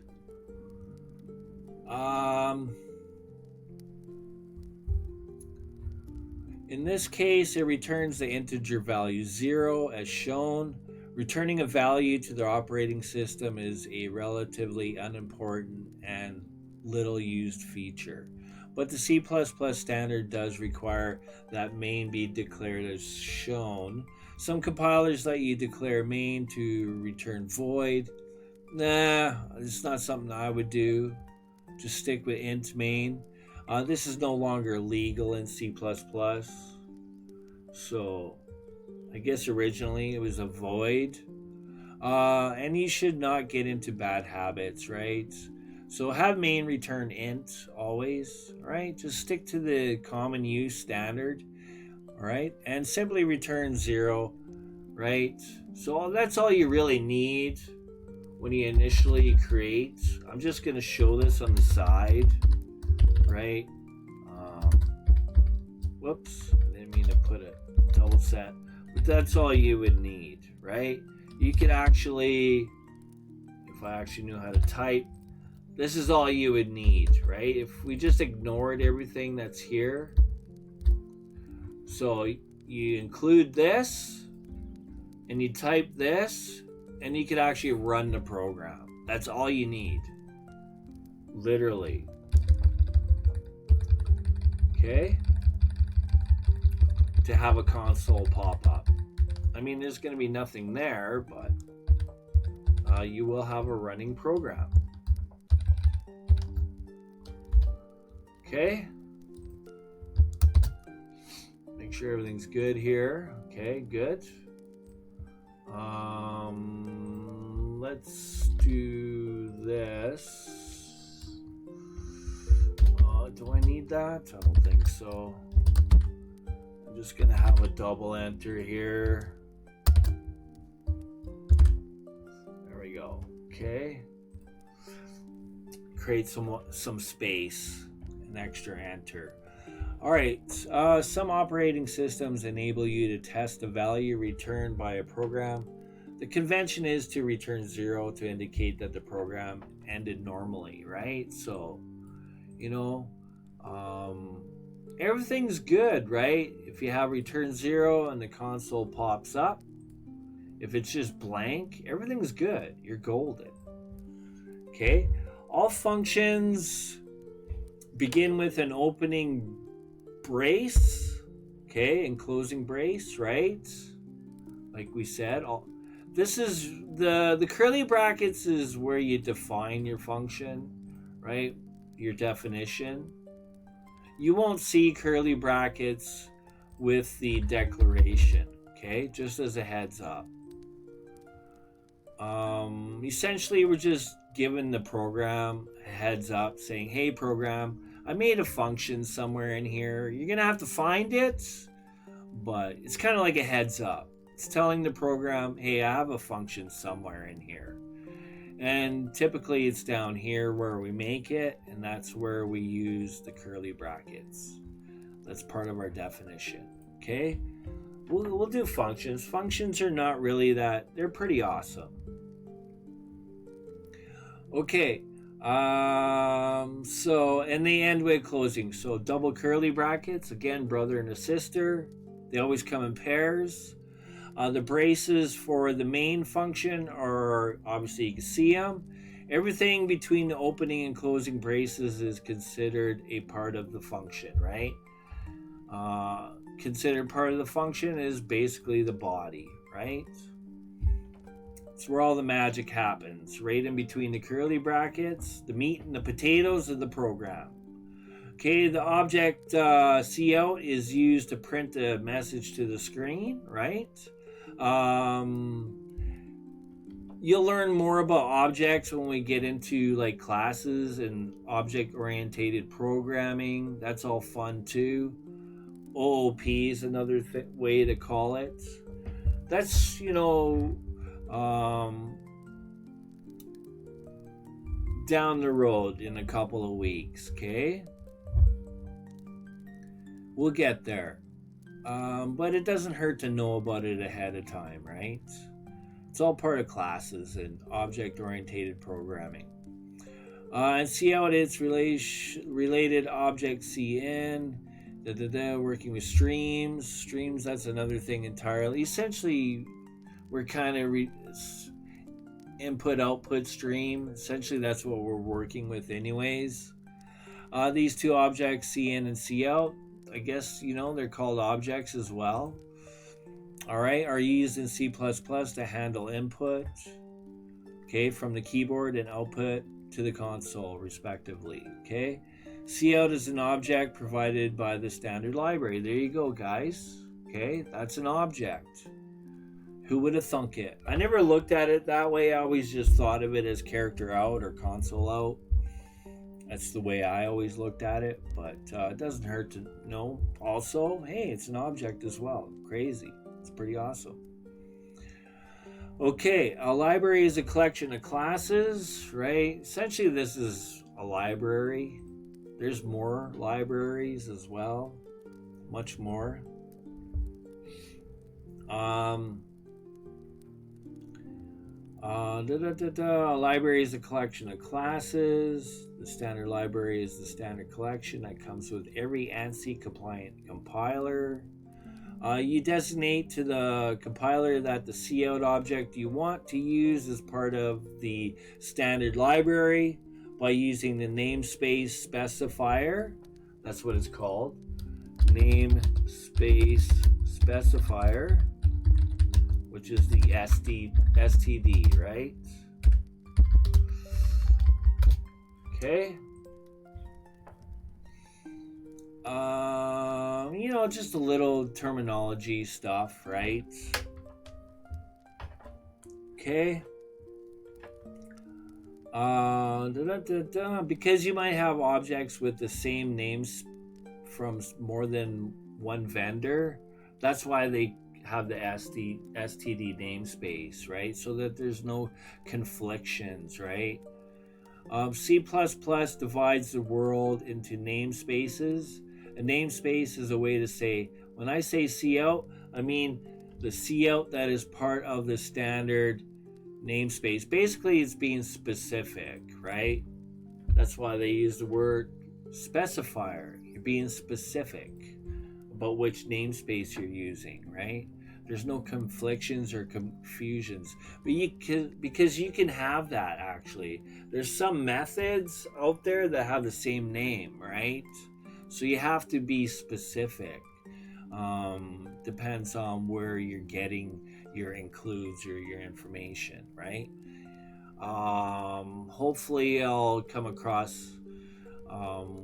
In this case, it returns the integer value 0 as shown. Returning a value to the operating system is a relatively unimportant and little used feature. But the C++ standard does require that main be declared as shown. Some compilers let you declare main to return void. Nah, it's not something I would do. Just stick with int main. This is no longer legal in C++. So I guess originally it was a void. And you should not get into bad habits, right? So have main return int always, right? Just stick to the common use standard, all right? And simply return 0, right? So that's all you really need when you initially create. I'm just going to show this on the side, right? Whoops, I didn't mean to put a double set. But that's all you would need, right? You could actually, if I actually knew how to type, this is all you would need, right? If we just ignored everything that's here. So you include this, and you type this, and you could actually run the program. That's all you need. Literally. Okay? To have a console pop up. I mean, there's going to be nothing there, but you will have a running program. Okay? Make sure everything's good here. Okay, good. Let's do this. Do I need that? I don't think so. I'm just gonna have a double enter here. There we go. Okay. Create some space, an extra enter. All right. Some operating systems enable you to test a value returned by a program. The convention is to return 0 to indicate that the program ended normally, right? So, everything's good, right? If you have return 0 and the console pops up, if it's just blank, everything's good. You're golden. Okay? All functions begin with an opening brace, okay, and closing brace, right? Like we said, this is the curly brackets is where you define your function, right? Your definition. You won't see curly brackets with the declaration, okay? Just as a heads up. Essentially, we're just giving the program a heads up saying, hey, program, I made a function somewhere in here. You're going to have to find it, but it's kind of like a heads up. It's telling the program, hey, I have a function somewhere in here. And typically it's down here where we make it, and that's where we use the curly brackets. That's part of our definition, okay? We'll do functions. Functions are not really that, they're pretty awesome. Okay, so, and they end with closing. So double curly brackets, again, brother and a sister. They always come in pairs. The braces for the main function are, obviously you can see them. Everything between the opening and closing braces is considered a part of the function, right? Considered part of the function is basically the body, right? It's where all the magic happens, right in between the curly brackets, the meat and the potatoes of the program. Okay, the object cout is used to print a message to the screen, right? You'll learn more about objects when we get into like classes and object-oriented programming. That's all fun too. OOP is another way to call it. that's, down the road in a couple of weeks, okay? We'll get there. But it doesn't hurt to know about it ahead of time, right? It's all part of classes and object-oriented programming. And see how it is related object CN, working with streams. Streams, that's another thing entirely. Essentially, we're kind of input-output stream. Essentially, that's what we're working with anyways. These two objects, CN and Cout, I guess, they're called objects as well. All right, are used in C++ to handle input, okay, from the keyboard and output to the console, respectively, okay? Cout is an object provided by the standard library. There you go, guys, okay? That's an object. Who would have thunk it? I never looked at it that way. I always just thought of it as character out or console out. That's the way I always looked at it, but it doesn't hurt to know. Also, hey, it's an object as well. Crazy. It's pretty awesome. Okay, a library is a collection of classes, right? Essentially, this is a library. There's more libraries as well. Much more. A library is a collection of classes. The standard library is the standard collection that comes with every ANSI compliant compiler. You designate to the compiler that the Cout object you want to use is part of the standard library by using the namespace specifier. That's what it's called. Namespace specifier, which is the STD, right? Okay. Just a little terminology stuff, right? Okay. Because you might have objects with the same names from more than one vendor, that's why they have the STD namespace, right? So that there's no conflictions, right? C++ divides the world into namespaces. A namespace is a way to say, when I say Cout, I mean the Cout that is part of the standard namespace. Basically, it's being specific, right? That's why they use the word specifier. You're being specific about which namespace you're using, right? There's no conflictions or confusions, but because you can have that. Actually, there's some methods out there that have the same name, right? So you have to be specific. Depends on where you're getting your includes or your information, right? Hopefully I'll come across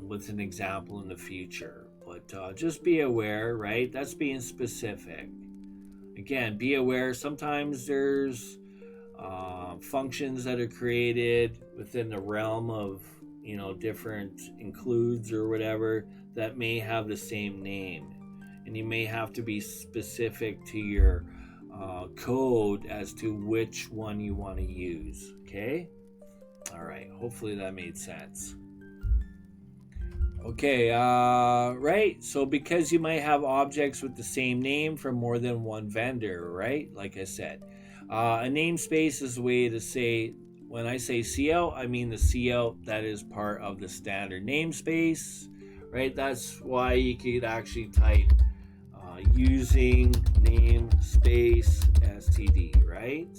with an example in the future, but just be aware, right? That's being specific. Again, be aware, sometimes there's functions that are created within the realm of different includes or whatever that may have the same name, and you may have to be specific to your code as to which one you want to use. Okay, all right, hopefully that made sense. Okay, right, so because you might have objects with the same name from more than one vendor, right, like I said, a namespace is a way to say, when I say Cout, I mean the Cout that is part of the standard namespace, right? That's why you could actually type using namespace std, right?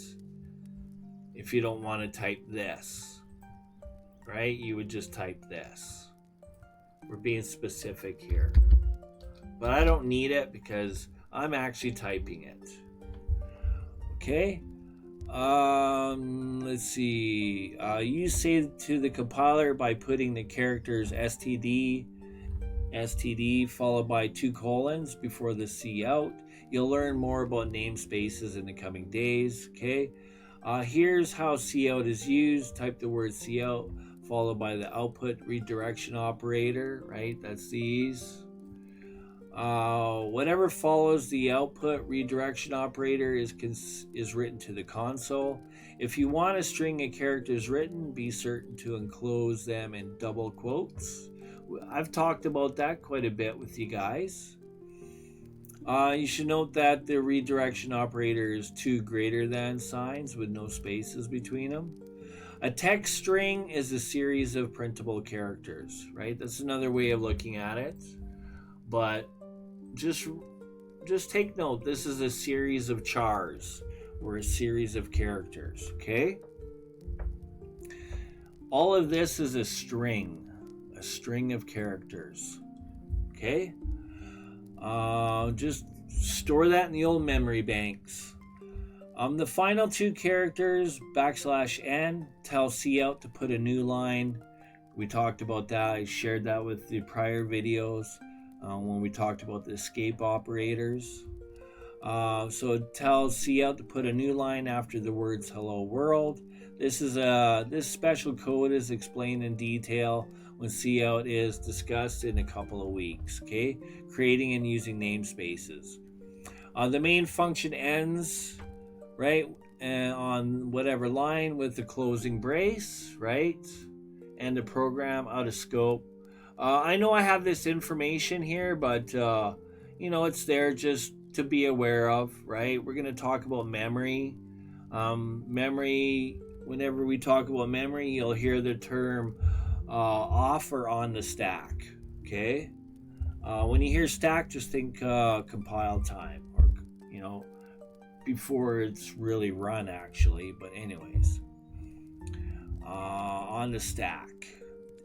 If you don't want to type this, right? You would just type this. We're being specific here. But I don't need it because I'm actually typing it. Okay? Let's see. You say to the compiler by putting the characters std followed by 2 colons before the Cout. You'll learn more about namespaces in the coming days. Okay. Here's how Cout is used. Type the word Cout followed by the output redirection operator. Right. That's these. Whatever follows the output redirection operator is written to the console. If you want a string of characters written, be certain to enclose them in double quotes. I've talked about that quite a bit with you guys. You should note that the redirection operator is two greater than signs with no spaces between them. A text string is a series of printable characters, right? That's another way of looking at it. But just take note, this is a series of chars or a series of characters, okay? All of this is a string of characters, okay? Just store that in the old memory banks. The final two characters, \n, tell cout to put a new line. We talked about that. I shared that with the prior videos when we talked about the escape operators. So it tells cout to put a new line after the words "Hello World." This special code is explained in detail when cout is discussed in a couple of weeks. Okay, creating and using namespaces. The main function ends right on whatever line with the closing brace, right? And the program out of scope. I know I have this information here, but it's there just to be aware of, right? We're going to talk about memory. Memory, whenever we talk about memory, you'll hear the term off or on the stack, okay? When you hear stack, just think compile time, or, before it's really run, actually. But anyways, on the stack.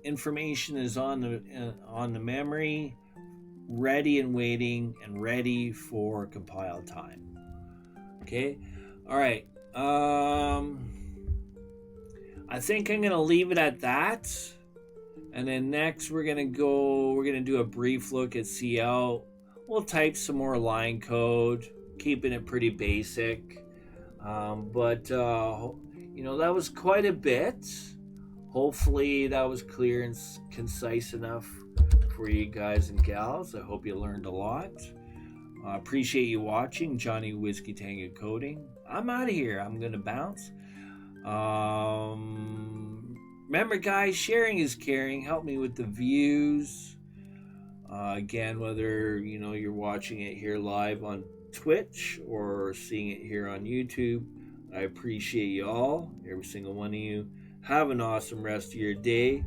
Information is on the memory, ready and waiting, and ready for compile time. Okay, all right. I think I'm gonna leave it at that, and then next we're gonna do a brief look at cout. We'll type some more line code, keeping it pretty basic, but that was quite a bit. Hopefully that was clear and concise enough for you guys and gals. I hope you learned a lot. Appreciate you watching. Johnny WhiskeyTango Coding. I'm out of here. I'm going to bounce. Remember, guys, sharing is caring. Help me with the views. Again, whether you're watching it here live on Twitch or seeing it here on YouTube, I appreciate you all, every single one of you. Have an awesome rest of your day.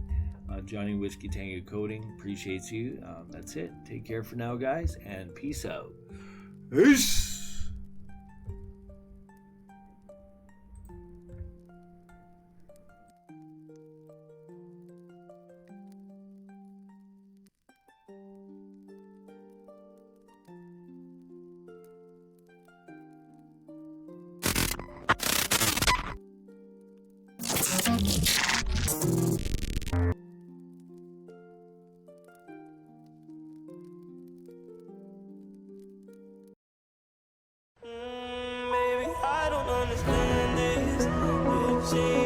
Johnny WhiskeyTango Coding appreciates you. That's it. Take care for now, guys, and peace out. Peace. Maybe I don't understand this.